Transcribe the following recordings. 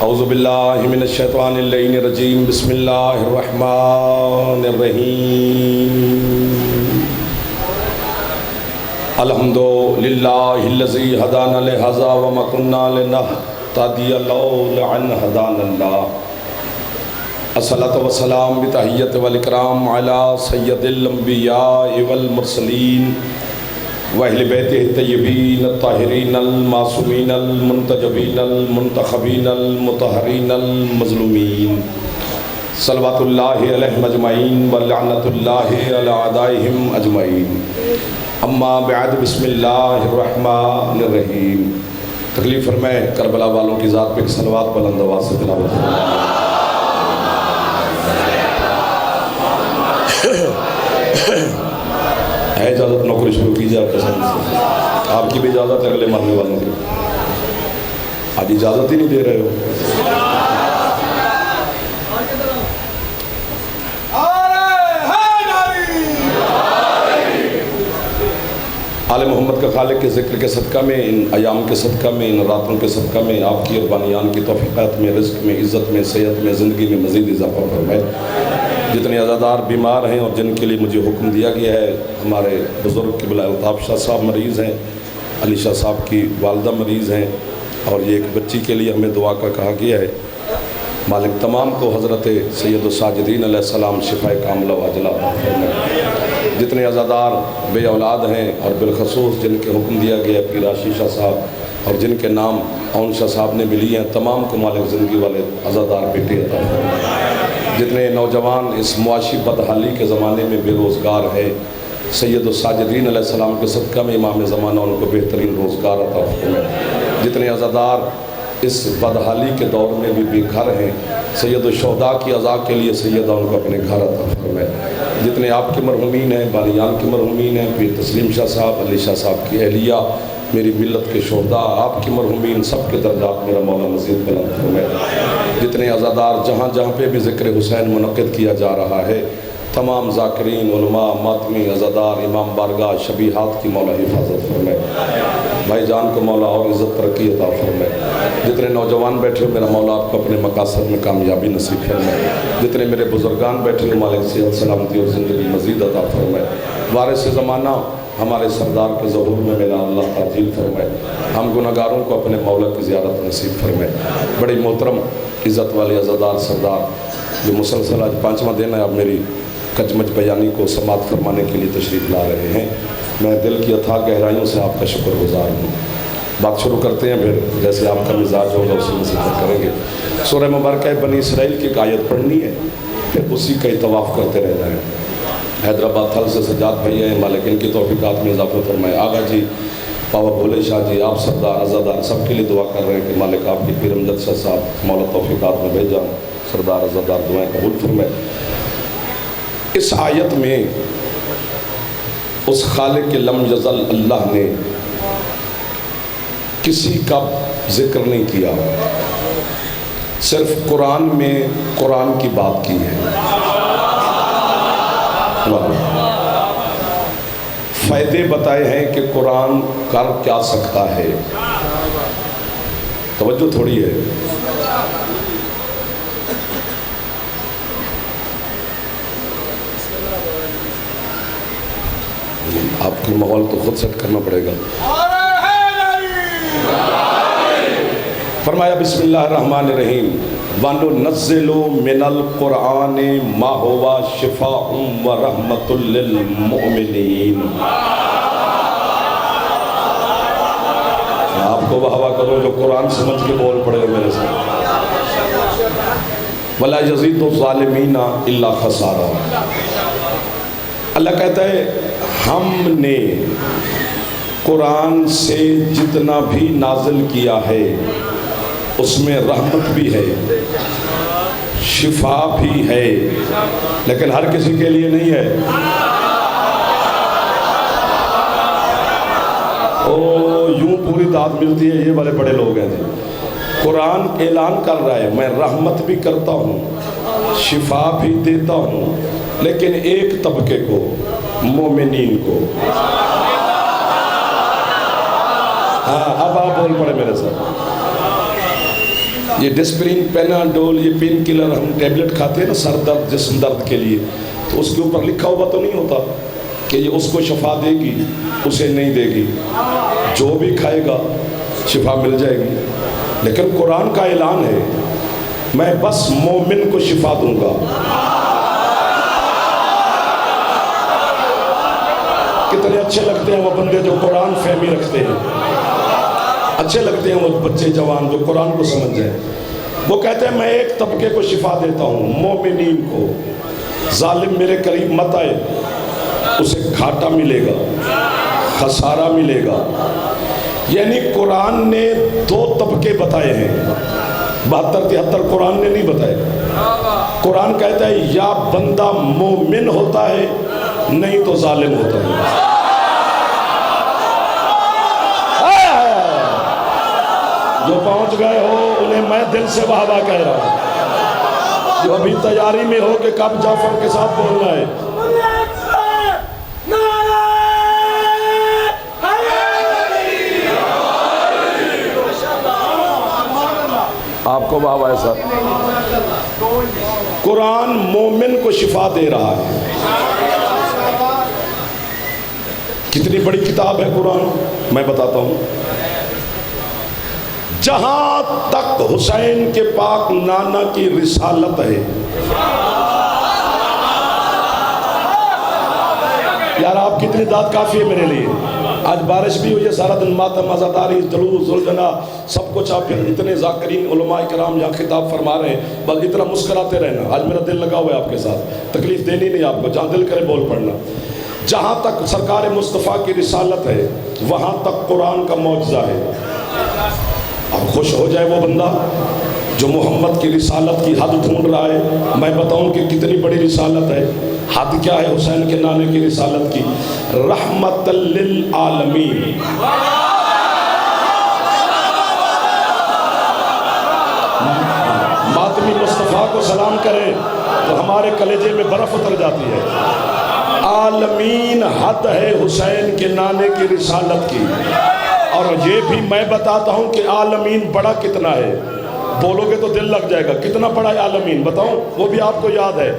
اعوذ باللہ من الشیطان اللعین الرجیم بسم اللہ الرحمن الرحیم الحمدللہ الذی ہدانا لہذا وما کنا لنہتدی لولا ان ہدانا اللہ الصلاۃ والسلام بتحیت والاکرام علی سید الانبیاء والمرسلین وَأَهْلِ بَيْتِهِ الطَّيِّبِينَ الطَّاهِرِينَ الْمَعْصُومِينَ الْمُنْتَجَبِينَ الْمُنْتَخَبِينَ الْمُطَهَّرِينَ الْمَظْلُومِينَ صلوات اللہ علیہم اجمعین ولعنت اللہ علی اعدائہم اجمعین اما بعد بسم اللہ الرحمن الرحیم۔ تکلیف فرمائے کربلا والوں کی ذات پہ ایک صلوات بلند آواز سے تلاوت فرمائے۔ ہے اجازت نوکری شروع کی جائے پسند سے، آپ کی بھی اجازت ہے اگلے مرنے والوں کی؟ آج اجازت ہی نہیں دے رہے ہو۔ آل محمد کا خالق کے ذکر کے صدقہ میں، ان ایام کے صدقہ میں، ان راتوں کے صدقہ میں، آپ کی اور بانیان کی توفیقات میں، رزق میں، عزت میں، صحت میں، زندگی میں مزید اضافہ فرمائے۔ جتنے عزادار بیمار ہیں اور جن کے لیے مجھے حکم دیا گیا ہے، ہمارے بزرگ قبلہ الطاف شاہ صاحب مریض ہیں، علی شاہ صاحب کی والدہ مریض ہیں، اور یہ ایک بچی کے لیے ہمیں دعا کا کہا گیا ہے۔ مالک تمام کو حضرت سید الساجدین علیہ السلام شفائے کاملہ واجلہ عطا فرمائے۔ جتنے عزادار بے اولاد ہیں اور بالخصوص جن کے حکم دیا گیا ہے پیر راشد شاہ صاحب اور جن کے نام اون شاہ صاحب نے بھی لیے ہیں، تمام کو مالک زندگی والے عزادار بیٹے عطا فرمائے۔ جتنے نوجوان اس معاشی بدحالی کے زمانے میں بے روزگار ہے، سید الساجدین علیہ السلام کے صدقہ میں امام زمانہ ان کو بہترین روزگار عطا فرمائے۔ جتنے عزادار اس بدحالی کے دور میں بھی بے گھر ہیں، سید الشہداء کی عزا کے لیے سیدہ ان کو اپنے گھر عطا فرمائے۔ جتنے آپ کے مرحومین ہیں، بانیان کے مرحومین ہیں، پیر تسلیم شاہ صاحب، علی شاہ صاحب کی اہلیہ، میری ملت کے شہداء، آپ کی مرحومین، سب کے درجات میرا مولا مزید بلند فرمائے۔ جتنے عزادار جہاں جہاں پہ بھی ذکر حسین منعقد کیا جا رہا ہے، تمام ذاکرین، علماء، ماتمی، عزادار، امام بارگاہ، شبیہات کی مولا حفاظت فرمائے۔ بھائی جان کو مولا اور عزت ترقی عطا فرمائے۔ جتنے نوجوان بیٹھے ہو میرا مولا آپ کو اپنے مقاصد میں کامیابی نصیب فرمائے۔ جتنے میرے بزرگان بیٹھے ہو مالک صحت سلامتی اور زندگی مزید عطا فرمائے۔ وارث زمانہ ہمارے سردار کے ظہور میں میرا اللہ تعجیل فرمائے۔ ہم گناہگاروں کو اپنے مولا کی زیارت نصیب فرمائے۔ بڑی محترم عزت والے عزادار سردار جو مسلسل آج 5واں دن ہے، اب میری کچمچ بیانی کو سماعت فرمانے کے لیے تشریف لا رہے ہیں، میں دل کی اتھاہ گہرائیوں سے آپ کا شکر گزار ہوں۔ بات شروع کرتے ہیں، پھر جیسے آپ کا مزاج ہوگا اسی میں ذکر کریں گے۔ سورہ مبارکہ بنی اسرائیل کی ایک آیت پڑھنی ہے، پھر اسی کا طواف کرتے رہنا ہے۔ حیدرآباد تھل سے سجاد بھائی ہیں، مالک ان کی توفیقات میں اضافہ فرمائے۔ آغا جی، پاور بھولے شاہ جی، آپ سردار عزادار سب کے لیے دعا کر رہے ہیں کہ مالک آپ کی پیر امجد شاہ صاحب مولا توفیقات میں بھیجا، سردار عزادار دعائیں قبول فرمائے۔ اس آیت میں اس خالق لم یزل اللہ نے کسی کا ذکر نہیں کیا، صرف قرآن میں قرآن کی بات کی ہے۔ فائدے بتائے ہیں کہ قرآن کر کیا سکتا ہے، توجہ تھوڑی ہے۔ آپ کی ماحول تو خود سیٹ کرنا پڑے گا۔ فرمایا بسم اللہ الرحمن الرحیم وَنُنَزِّلُ مِنَ الْقُرْآنِ مَا هُوَ شِفَاءٌ وَرَحْمَةٌ لِّلْمُؤْمِنِينَ۔ آپ کو بہوا کرو جو قرآن سمجھ کے بول پڑے ہو میرے ساتھ۔ وَلَا يَزِيدُ الظَّالِمِينَ إِلَّا خَسَارًا۔ اللہ کہتا ہے ہم نے قرآن سے جتنا بھی نازل کیا ہے اس میں رحمت بھی ہے، شفا بھی ہے، لیکن ہر کسی کے لیے نہیں ہے۔ یوں پوری داد ملتی ہے، یہ والے بڑے لوگ ہیں جی۔ قرآن اعلان کر رہا ہے میں رحمت بھی کرتا ہوں، شفا بھی دیتا ہوں، لیکن ایک طبقے کو، مومنین کو۔ ہاں اب آپ بول پڑے میرے ساتھ. یہ ڈسپرین، پیناڈول، یہ پین کلر ہم ٹیبلٹ کھاتے ہیں نا سر درد، جسم درد کے لیے، تو اس کے اوپر لکھا ہوا تو نہیں ہوتا کہ یہ اس کو شفا دے گی اسے نہیں دے گی، جو بھی کھائے گا شفا مل جائے گی. لیکن قرآن کا اعلان ہے میں بس مومن کو شفا دوں گا. کتنے اچھے لگتے ہیں وہ بندے جو قرآن فہمی رکھتے ہیں، اچھے لگتے ہیں وہ بچے جوان جو قرآن کو سمجھ جائیں. وہ کہتے ہیں میں ایک طبقے کو شفا دیتا ہوں، مومنین کو. ظالم میرے قریب مت آئے، اسے گھاٹا ملے گا، خسارہ ملے گا. یعنی قرآن نے دو طبقے بتائے ہیں، 72-73 قرآن نے نہیں بتائے. قرآن کہتا ہے یا بندہ مومن ہوتا ہے نہیں تو ظالم ہوتا ہے. جو پہنچ گئے ہو انہیں میں دل سے واہ واہ کہہ رہا ہوں. جو ابھی تیاری میں ہو کہ کب جعفر کے ساتھ بولنا ہے، آپ کو واہ واہ صاحب. قرآن مومن کو شفا دے رہا ہے. کتنی بڑی کتاب ہے قرآن، میں بتاتا ہوں. جہاں تک حسین کے پاک نانا کی رسالت ہے، یار آپ کتنی داد کافی ہے میرے لیے. آج بارش بھی ہوئی ہے، سارا دن ماتم، عزاداری، جلوس، زلجنا، سب کچھ. آپ اتنے ذاکرین علماء کرام یہاں خطاب فرما رہے ہیں، بس اتنا مسکراتے رہنا. آج میرا دل لگا ہوا ہے آپ کے ساتھ، تکلیف دینی نہیں آپ کو، جہاں دل کرے بول پڑنا. جہاں تک سرکار مصطفیٰ کی رسالت ہے وہاں تک قرآن کا معجزہ ہے. اب خوش ہو جائے وہ بندہ جو محمد کی رسالت کی حد ڈھونڈ رہا ہے. میں بتاؤں کہ کتنی بڑی رسالت ہے. حد کیا ہے حسین کے نانے کی رسالت کی؟ رحمت للعالمین. ماتمی مصطفیٰ کو سلام کرے تو ہمارے کلیجے میں برف اتر جاتی ہے. عالمین حد ہے حسین کے نانے کی رسالت کی. اور یہ بھی میں بتاتا ہوں کہ عالمین بڑا کتنا ہے. بولو گے تو دل لگ جائے گا. کتنا بڑا ہے عالمین بتاؤں؟ وہ بھی آپ کو یاد ہے،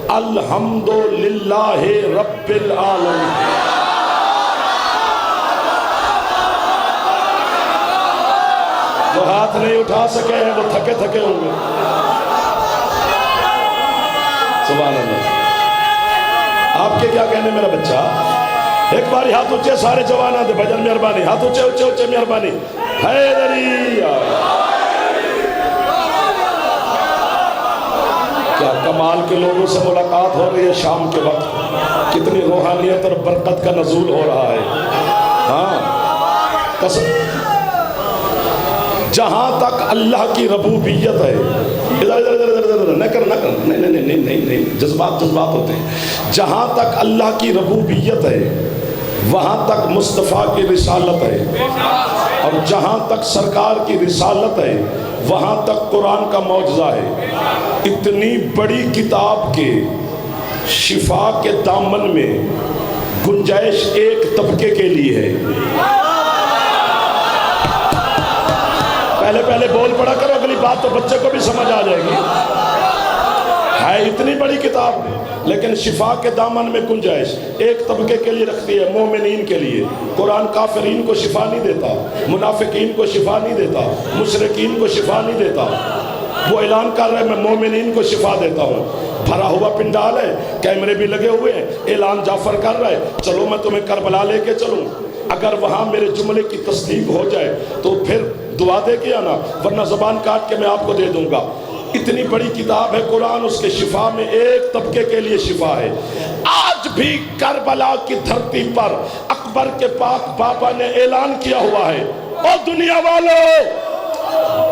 الحمدللہ رب العالمین. جو ہاتھ نہیں اٹھا سکے ہیں وہ تھکے تھکے ہوں گے. سبحان اللہ. آپ کے کیا کہنے میرا بچہ؟ ایک باری ہاتھ اونچے سارے جوان آتے بھجن مہربانی. ہاتھ اونچے اونچے اونچے مہربانی. حیدری. کیا کمال کے لوگوں سے ملاقات ہو رہی ہے شام کے وقت. کتنی روحانیت اور برکت کا نزول ہو رہا ہے. ہاں قسم. جہاں تک اللہ کی ربوبیت ہے، نہ کر نہیں، جذبات ہوتے ہیں. جہاں تک اللہ کی ربوبیت ہے وہاں تک مصطفیٰ کی رسالت ہے، اور جہاں تک سرکار کی رسالت ہے وہاں تک قرآن کا معجزہ ہے. اتنی بڑی کتاب کے شفا کے دامن میں گنجائش ایک طبقے کے لیے ہے. پہلے بول پڑا کرو، اگلی بات تو بچے کو بھی سمجھ آ جائے گی. ہے اتنی بڑی کتاب لیکن شفا کے دامن میں گنجائش ایک طبقے کے لیے رکھتی ہے، مومنین کے لیے. قرآن کافرین کو شفا نہیں دیتا، منافقین کو شفا نہیں دیتا، مشرکین کو شفا نہیں دیتا. وہ اعلان کر رہے ہیں میں مومنین کو شفا دیتا ہوں. بھرا ہوا پنڈال ہے، کیمرے بھی لگے ہوئے ہیں. اعلان جعفر کر رہا ہے چلو میں تمہیں کربلا لے کے چلوں. اگر وہاں میرے جملے کی تصدیق ہو جائے تو پھر دعا دے کے آنا، ورنہ زبان کاٹ کے میں آپ کو دے دوں گا. اتنی بڑی کتاب ہے قرآن، اس کے شفا میں ایک طبقے کے لیے شفا ہے. آج بھی کربلا کی دھرتی پر اکبر کے پاک بابا نے اعلان کیا ہوا ہے، او دنیا والوں،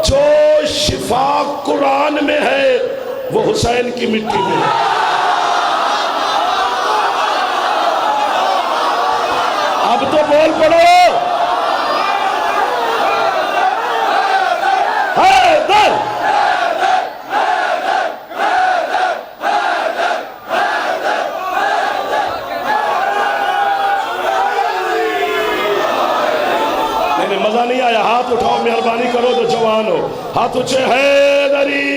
جو شفا قرآن میں ہے وہ حسین کی مٹی میں ہے. اب تو بول پڑو. حیدر. مزہ نہیں آیا؟ ہاتھ اٹھاؤ، مہربانی کرو جو جوان ہو، ہاتھ اونچے، حیدری۔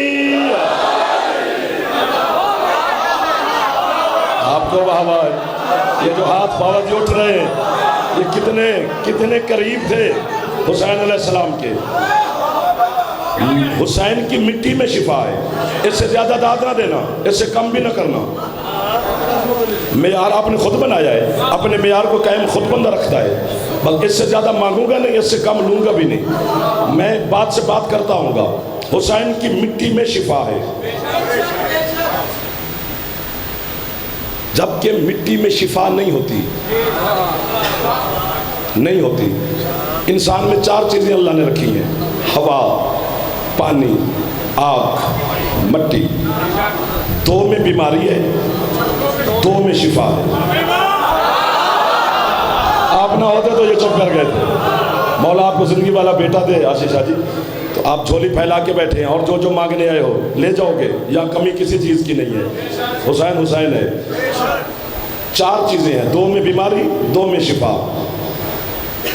آپ کو واہ واہ، یہ جو ہاتھ باوجود اٹھ رہے ہیں یہ کتنے قریب تھے حسین علیہ السلام کے۔ حسین کی مٹی میں شفا ہے، اس سے زیادہ داد نہ دینا، اس سے کم بھی نہ کرنا۔ معیار آپ نے خود بنایا ہے، اپنے معیار کو قائم خود بندہ رکھتا ہے، بلکہ اس سے زیادہ مانگوں گا نہیں، اس سے کم لوں گا بھی نہیں، میں بات سے بات کرتا ہوں گا۔ حسین کی مٹی میں شفا ہے، جبکہ مٹی میں شفا نہیں ہوتی۔ انسان میں 4 چیزیں اللہ نے رکھی ہیں: ہوا، پانی، آگ، مٹی۔ 2 میں بیماری ہے، 2 میں شفا ہے۔ آپ نہ ہوتے تو یہ چپ کر گئے تھے۔ مولا آپ کو زندگی والا بیٹا دے آشیشہ جی، تو آپ جھولی پھیلا کے بیٹھے ہیں، اور جو مانگنے آئے ہو لے جاؤ گے، یا کمی کسی چیز کی نہیں ہے۔ حسین ہے۔ 4 چیزیں ہیں: 2 میں بیماری، 2 میں شفا،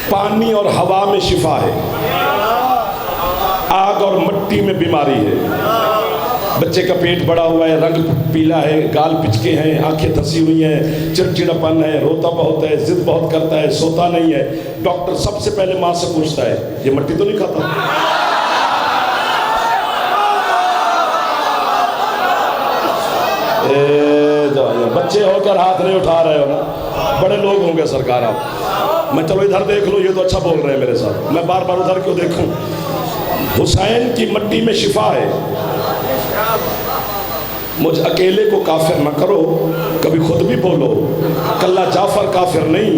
پانی اور ہوا میں شفا ہے، آگ اور مٹی میں بیماری ہے۔ بچے کا پیٹ بڑا ہوا ہے، رنگ پیلا ہے، گال پچکے ہیں، آنکھیں دھسی ہوئی ہیں، چڑچڑاپن ہے، روتا بہت ہے، ضد بہت کرتا ہے، سوتا نہیں ہے۔ ڈاکٹر سب سے پہلے ماں سے پوچھتا ہے یہ مٹی تو نہیں کھاتا؟ بچے ہو کر ہاتھ نہیں اٹھا رہے ہو نا، بڑے لوگ ہوں گے سرکار آپ۔ میں چلو ادھر دیکھ لوں، یہ تو اچھا بول رہے ہیں میرے ساتھ، میں بار بار ادھر کیوں دیکھوں؟ حسین کی مٹی میں شفا ہے۔ مجھ اکیلے کو کافر نہ کرو، کبھی خود بھی بولو کلہ جعفر کافر نہیں۔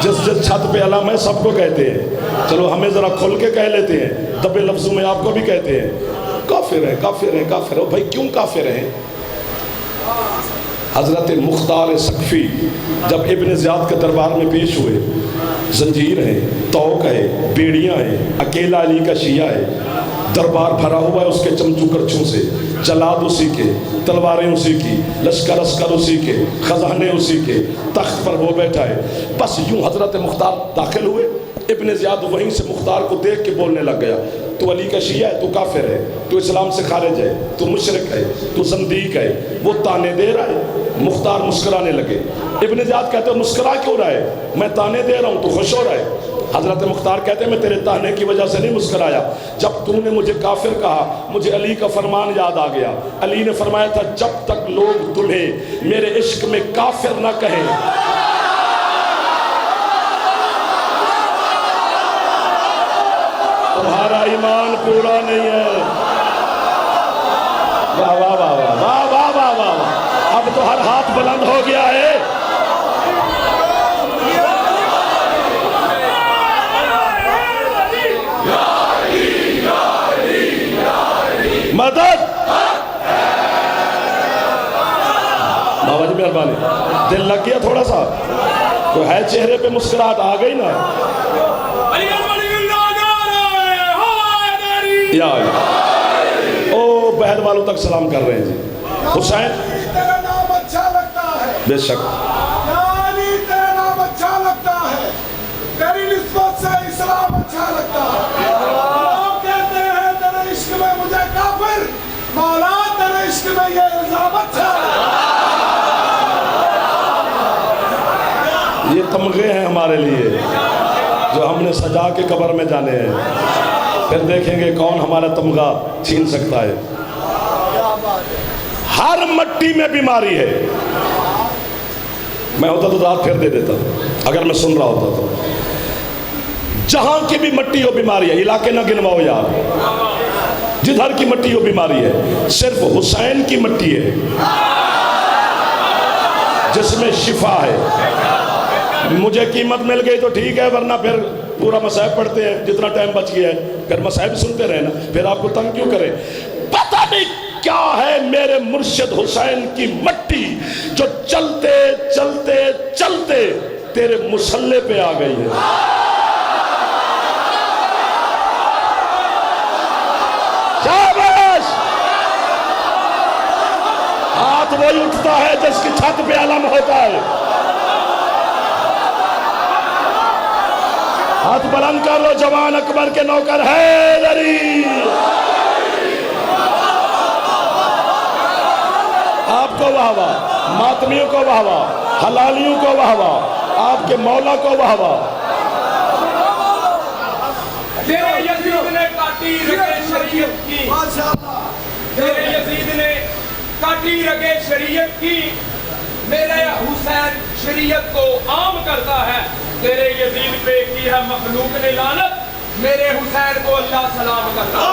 جس چھت پہ علم ہے سب کو کہتے ہیں، چلو ہمیں ذرا کھل کے کہہ لیتے ہیں، دبے لفظوں میں آپ کو بھی کہتے ہیں کافر ہیں، کافر ہیں، کافر ہیں۔ بھائی کیوں کافر ہیں؟ حضرت مختار سقفی جب ابن زیاد کے دربار میں پیش ہوئے، زنجیر ہے، توق ہے، بیڑیاں ہیں، اکیلا علی کا شیعہ ہے، دربار بھرا ہوا ہے اس کے چمچو کرچوں سے، جلاد اسی کے، تلواریں اسی کی، لشکر اسکر اسی کے، خزانے اسی کے، تخت پر وہ بیٹھا ہے۔ بس یوں حضرت مختار داخل ہوئے، ابن زیاد وہیں سے مختار کو دیکھ کے بولنے لگ گیا، تو علی کا شیعہ ہے، تو کافر ہے، تو اسلام سے خارج ہے، تو مشرک ہے، تو زندیق ہے۔ وہ تانے دے رہا ہے، مختار مسکرانے لگے۔ ابن زیاد کہتے ہیں مسکرا کیوں رہا ہے؟ میں تانے دے رہا ہوں تو خوش ہو رہا ہے۔ حضرت مختار کہتے ہیں میں تیرے تانے کی وجہ سے نہیں مسکرایا، جب تو نے مجھے کافر کہا مجھے علی کا فرمان یاد آ گیا۔ علی نے فرمایا تھا جب تک لوگ تمہیں میرے عشق میں کافر نہ کہیں، تمہارا ایمان پورا نہیں ہے۔ واہ واہ واہ واہ واہ واہ واہ، اب تو ہر ہاتھ بلند ہو گیا ہے۔ مدد بابا جی مہربانی، دل لگ گیا تھوڑا سا تو ہے چہرے پہ مسکراہٹ آ گئی نا؟ یا او بہن والوں تک سلام کر رہے ہیں جی۔ حسین تیرا نام اچھا لگتا ہے، بے شک علی تیرا نام اچھا لگتا ہے، تیری نسبت سے اسلام اچھا لگتا ہے۔ لوگ کہتے ہیں تیرے عشق میں مجھے کافر، مولا تیرے عشق میں یہ الزام اچھا ہے۔ یہ تمغے ہیں ہمارے لیے جو ہم نے سجا کے قبر میں جانے ہیں، پھر دیکھیں گے کون ہمارا تمغہ چھین سکتا ہے۔ ہر مٹی میں بیماری ہے۔ میں ہوتا تو رات پھر دے دیتا اگر میں سن رہا ہوتا تو۔ جہاں کی بھی مٹی ہو بیماری ہے، علاقے نہ گنواؤ یار، جدھر کی مٹی ہو بیماری ہے، صرف حسین کی مٹی ہے جس میں شفا ہے۔ مجھے قیمت مل گئی تو ٹھیک ہے، ورنہ پھر پورا مصائب پڑھتے ہیں جتنا ٹائم بچ گیا ہے، پھر مصائب سنتے رہے نا، پھر آپ کو تنگ کیوں کرے؟ پتہ نہیں کیا ہے میرے مرشد حسین کی مٹی جو چلتے چلتے چلتے تیرے مصلے پہ آ گئی ہے۔ شاباش! ہاتھ وہی اٹھتا ہے جس کی چھت پہ علم ہوتا ہے۔ ہاتھ بلند کر لو، جوان اکبر کے نوکر حیدری، آپ کو واہ واہ، ماتمیوں کو واہ واہ، حلالیوں کو واہ واہ، آپ کے مولا کو واہ واہ۔ تیرے یزید نے کاٹی رگے شریعت کی، تیرے یزید نے کاٹی رگے شریعت کی، میرے حسین شریعت کو عام کرتا ہے، تیرے یزید پہ کی ہے مخلوق نے لعنت، میرے حسین کو اللہ سلام کرتا ہے۔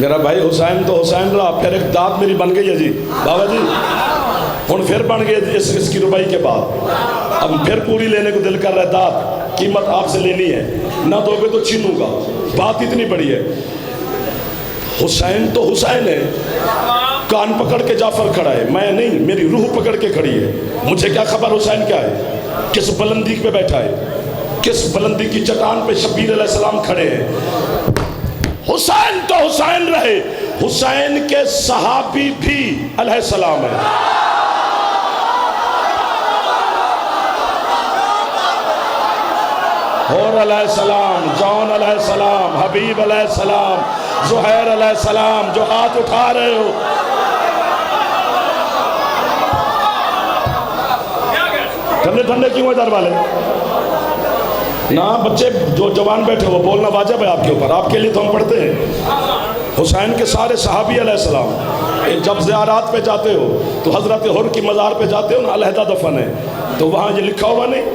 میرا بھائی حسین تو حسین رہا، پھر ایک داد میری بن گئی ہے جی بابا جی، ہن پھر بن گئی اس کی ربائی کے بعد، اب پھر پوری لینے کو دل کر رہا ہے، داد قیمت آپ سے لینی ہے، نہ دو گے تو چھینوں گا، بات اتنی بڑی ہے۔ حسین تو حسین ہے، کان پکڑ کے جعفر کھڑا ہے، میں نہیں، میری روح پکڑ کے کھڑی ہے، مجھے کیا خبر حسین کیا ہے، کس بلندی پہ بیٹھا ہے، کس بلندی کی چٹان پہ شبیر علیہ السلام کھڑے ہیں۔ حسین تو حسین رہے، حسین کے صحابی بھی علیہ السلام ہے۔ حور علیہ السلام، جون علیہ السلام، حبیب علیہ السلام، زہیر علیہ السلام، جو ہاتھ اٹھا رہے ہو، ٹھنڈے ٹھنڈے کیوں ادھر والے نا بچے جو جوان بیٹھے وہ بولنا واجب ہے آپ کے اوپر، آپ کے لیے تو ہم پڑھتے ہیں۔ حسین کے سارے صحابی علیہ السلام، جب زیارات پہ جاتے ہو تو حضرت حر کی مزار پہ جاتے ہو نا، علیحدہ دفن ہے، تو وہاں یہ لکھا ہوا نہیں،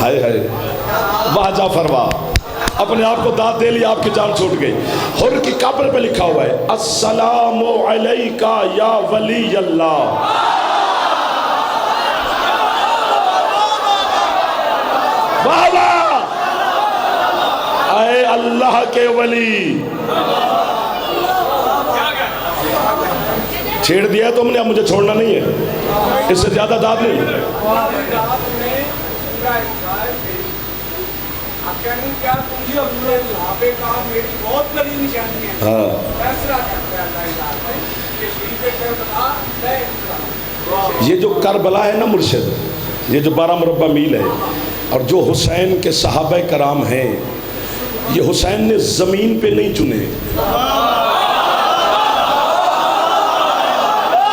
ہائے ہائے واہ جعفر واہ، اپنے آپ کو داد دے لی، آپ کی جان چھوٹ گئی۔ حر کی قبر پہ لکھا ہوا ہے السلام علیکہ یا ولی اللہ، واہ واہ، اے اللہ کے ولی۔ چھیڑ دیا تم نے، اب مجھے چھوڑنا نہیں ہے، اس سے زیادہ داد نہیں ہے۔ یہ جو کربلا ہے نا مرشد، یہ جو 12 مربع میل ہے، اور جو حسین کے صحابہ کرام ہیں، یہ حسین نے زمین پہ نہیں چنے،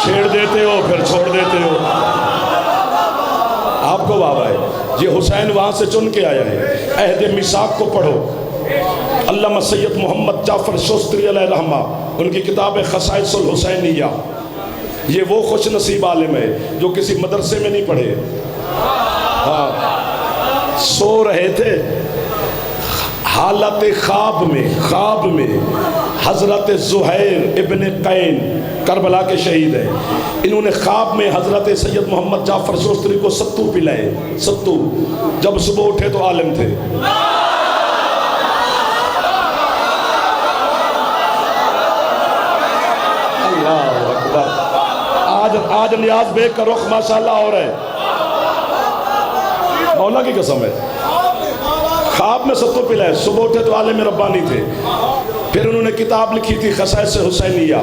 چھیڑ دیتے ہو پھر چھوڑ دیتے ہو، آپ کو واہ ہے، یہ حسین وہاں سے چن کے آیا ہے۔ عہد میثاق کو پڑھو، علامہ سید محمد جعفر شوستری علیہ رحمہ، ان کی کتاب خصائص الحسینیہ، یہ وہ خوش نصیب عالم ہے جو کسی مدرسے میں نہیں پڑھے، ہاں سو رہے تھے حالت خواب میں حضرت زہیر ابن قین کربلا کے شہید ہیں، انہوں نے خواب میں حضرت سید محمد جعفر شوستری کو ستو پلائے، ستو، جب صبح اٹھے تو عالم تھے۔ اللہ اکبر، آج نیاز بیگ کا رخ ماشاءاللہ ہو رہا ہے، مولا کی قسم ہے، خواب میں ستو پلائے، صبح اٹھے تو عالم ربانی تھے۔ پھر انہوں نے کتاب لکھی تھی خصائص حسینیہ،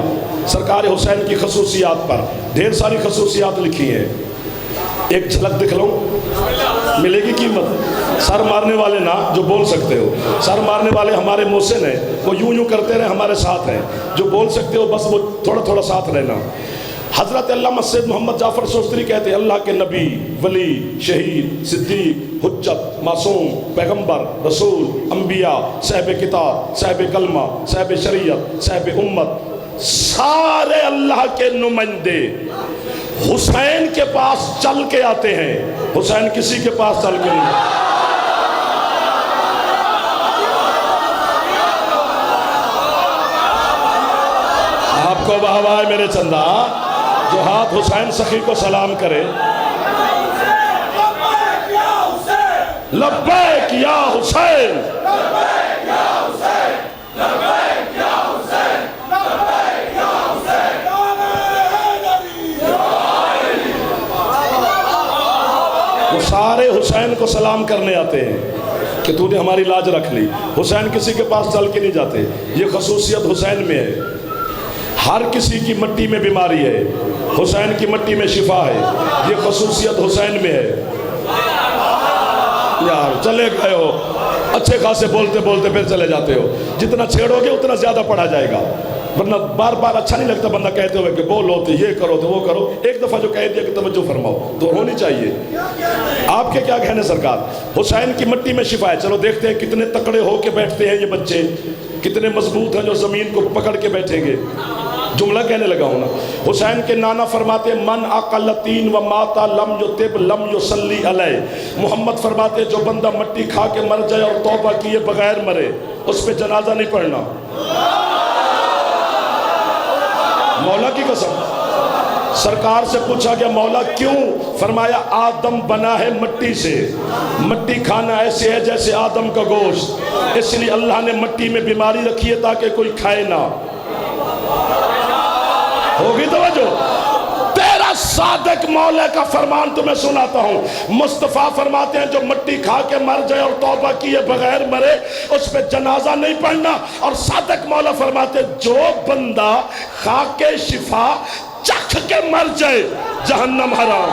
سرکار حسین کی خصوصیات پر، ڈھیر ساری خصوصیات لکھی ہیں، ایک جھلک دکھ لوں، ملے گی قیمت۔ سر مارنے والے نہ جو بول سکتے ہو، سر مارنے والے ہمارے محسن ہیں، وہ یوں کرتے رہے، ہمارے ساتھ ہیں، جو بول سکتے ہو بس وہ تھوڑا تھوڑا ساتھ رہنا۔ حضرت علامہ سید محمد جعفر شوستری کہتے ہیں اللہ کے نبی، ولی، شہید، صدیق، حجت، معصوم، پیغمبر، رسول، انبیاء، صاحب کتاب، صاحب کلمہ، صاحب شریعت، صاحب امت، سارے اللہ کے نمائندے حسین کے پاس چل کے آتے ہیں، حسین کسی کے پاس چل کے نہیں۔ آپ کو واہ واہ ہے میرے چندہ، جو ہاتھ حسین سخی کو سلام کرے، لبیک یا حسین، لبیک یا حسین، لبیک یا حسین، لبیک یا حسین، وہ سارے حسین کو سلام کرنے آتے ہیں کہ تو نے ہماری لاج رکھ لی۔ حسین کسی کے پاس چل کے نہیں جاتے، یہ خصوصیت حسین میں ہے۔ ہر کسی کی مٹی میں بیماری ہے، حسین کی مٹی میں شفا ہے، یہ خصوصیت حسین میں ہے۔ یار چلے گئے ہو، اچھے خاصے بولتے بولتے پھر چلے جاتے ہو، جتنا چھیڑو گے اتنا زیادہ پڑھا جائے گا، ورنہ بار بار اچھا نہیں لگتا بندہ کہتے ہوئے کہ بولو تو یہ کرو تو وہ کرو، ایک دفعہ جو کہہ دیا کہ توجہ فرماؤ تو ہونی چاہیے۔ آپ کے کیا کہنے سرکار؟ حسین کی مٹی میں شفا ہے۔ چلو دیکھتے ہیں کتنے تکڑے ہو کے بیٹھتے ہیں یہ بچے، کتنے مضبوط ہیں جو زمین کو پکڑ کے بیٹھیں گے۔ جملہ کہنے لگا ہوں نا، حسین کے نانا فرماتے من اقلتین و ماتا لم یطب لم یصلی علیہ، محمد فرماتے جو بندہ مٹی کھا کے مر جائے اور توبہ کیے بغیر مرے اس پہ جنازہ نہیں پڑھنا۔ مولا کی قسم، سرکار سے پوچھا گیا مولا کیوں؟ فرمایا آدم بنا ہے مٹی سے، مٹی کھانا ایسے ہے جیسے آدم کا گوشت، اس لیے اللہ نے مٹی میں بیماری رکھی ہے تاکہ کوئی کھائے نہ۔ ہوگی توجہ؟ تیرا صادق مولا کا فرمان تمہیں سناتا ہوں، مصطفیٰ فرماتے ہیں جو مٹی کھا کے مر جائے اور توبہ کیے بغیر مرے اس پہ جنازہ نہیں پڑھنا، اور صادق مولا فرماتے ہیں جو بندہ خاک شفا چکھ کے مر جائے جہنم حرام۔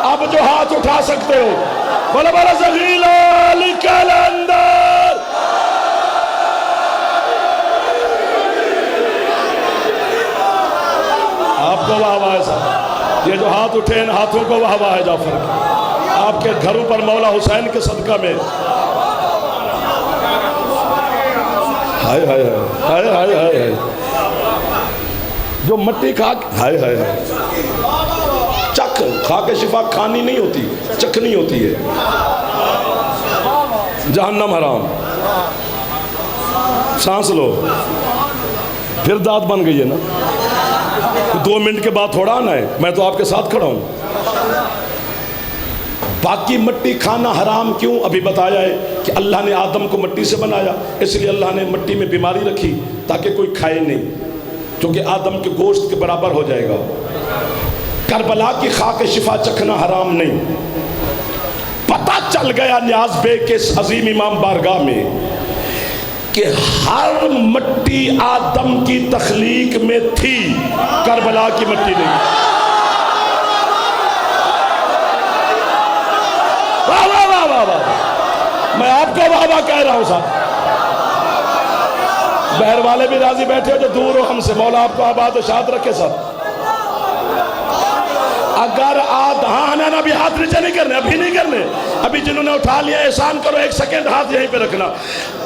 اب جو ہاتھ اٹھا سکتے ہو بڑا بڑا زغیلا لکل اندر، آپ کو واہ واہ ہے صاحب، یہ جو ہاتھ اٹھے ان ہاتھوں کو واہ واہ ہے جعفر کی، آپ کے گھروں پر مولا حسین کے صدقہ میں ہائے ہائے ہائے ہائے ہائے ہائے، جو مٹی کھا ہائے ہائے ہائے، چکھ کھا کے شفا کھانی نہیں ہوتی، چکھنی ہوتی ہے، جہنم حرام۔ سانس لو، پھر داد بن گئی ہے نا، 2 منٹ کے بعد تھوڑا آنا ہے، میں تو آپ کے ساتھ کھڑا ہوں۔ باقی مٹی کھانا حرام کیوں؟ ابھی بتایا ہے کہ اللہ نے آدم کو مٹی سے بنایا، اس لیے اللہ نے مٹی میں بیماری رکھی تاکہ کوئی کھائے نہیں، کیونکہ آدم کے گوشت کے برابر ہو جائے گا۔ کربلا کی خاک شفا چکھنا حرام نہیں۔ پتہ چل گیا نیاز بے کے اس عظیم امام بارگاہ میں کہ ہر مٹی آدم کی تخلیق میں تھی، کربلا کی مٹی نہیں۔ واہ واہ واہ واہ واہ، میں آپ کو واہ واہ کہہ رہا ہوں صاحب، بہر والے بھی راضی بیٹھے ہو جو دور ہو ہم سے، مولا آپ کو آباد و شاد رکھے صاحب۔ اگر ہاں نا ابھی ہاتھ نیچے نہیں کرنے، ابھی نہیں کرنے، ابھی جنہوں نے اٹھا لیا احسان کرو، 1 سیکنڈ ہاتھ یہیں پہ رکھنا۔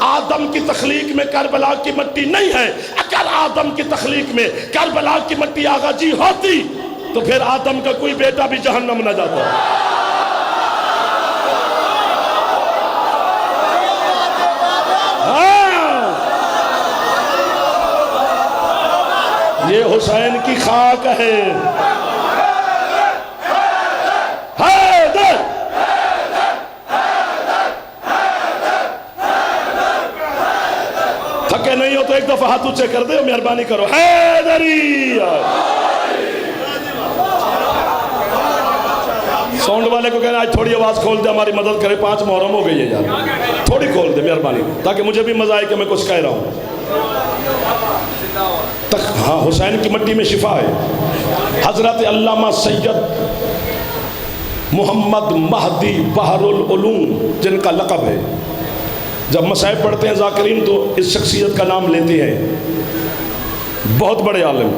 آدم کی تخلیق میں کربلا کی مٹی نہیں ہے، اگر آدم کی تخلیق میں کربلا کی مٹی آغا جی ہوتی تو پھر آدم کا کوئی بیٹا بھی جہنم نہ جاتا۔ یہ حسین کی خاک ہے۔ تھکے نہیں ہو تو ایک دفعہ ہاتھ اونچے کر دے، مہربانی کرو، حیدری۔ ساؤنڈ والے کو کہنا آج تھوڑی آواز کھول دے، ہماری مدد کرے، 5 محرم ہو گئی ہے یار، تھوڑی کھول دے مہربانی، تاکہ مجھے بھی مزہ آئے کہ میں کچھ کہہ رہا ہوں۔ ہاں حسین کی مٹی میں شفا ہے۔ حضرت علامہ سید محمد مہدی بحر العلوم جن کا لقب ہے، جب مصائب پڑھتے ہیں ذاکرین تو اس شخصیت کا نام لیتے ہیں، بہت بڑے عالم،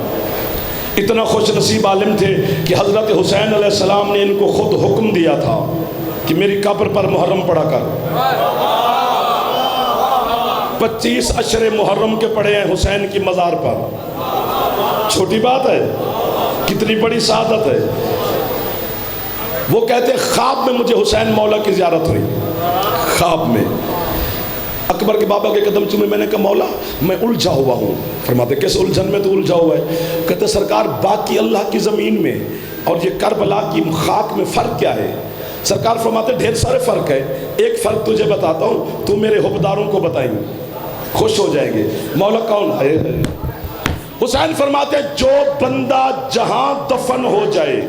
اتنا خوش نصیب عالم تھے کہ حضرت حسین علیہ السلام نے ان کو خود حکم دیا تھا کہ میری قبر پر محرم پڑھا کر۔ 25 عشر محرم کے پڑھے ہیں حسین کی مزار پر، چھوٹی بات ہے، کتنی بڑی سعادت ہے۔ وہ کہتے خواب میں مجھے حسین مولا کی زیارت ہوئی، خواب میں اکبر کے بابا کے قدم چومے، میں نے کہا مولا میں الجھا ہوا ہوں۔ فرماتے کس الجھن میں تو الجھا ہوا ہے؟ کہتے سرکار باقی اللہ کی زمین میں اور یہ کربلا کی خاک میں فرق کیا ہے؟ سرکار فرماتے ڈھیر سارے فرق ہے، ایک فرق تجھے بتاتا ہوں، تو میرے حبداروں کو بتائیں، خوش ہو جائیں گے۔ مولا کون ہے؟ حسین فرماتے جو بندہ جہاں دفن ہو جائے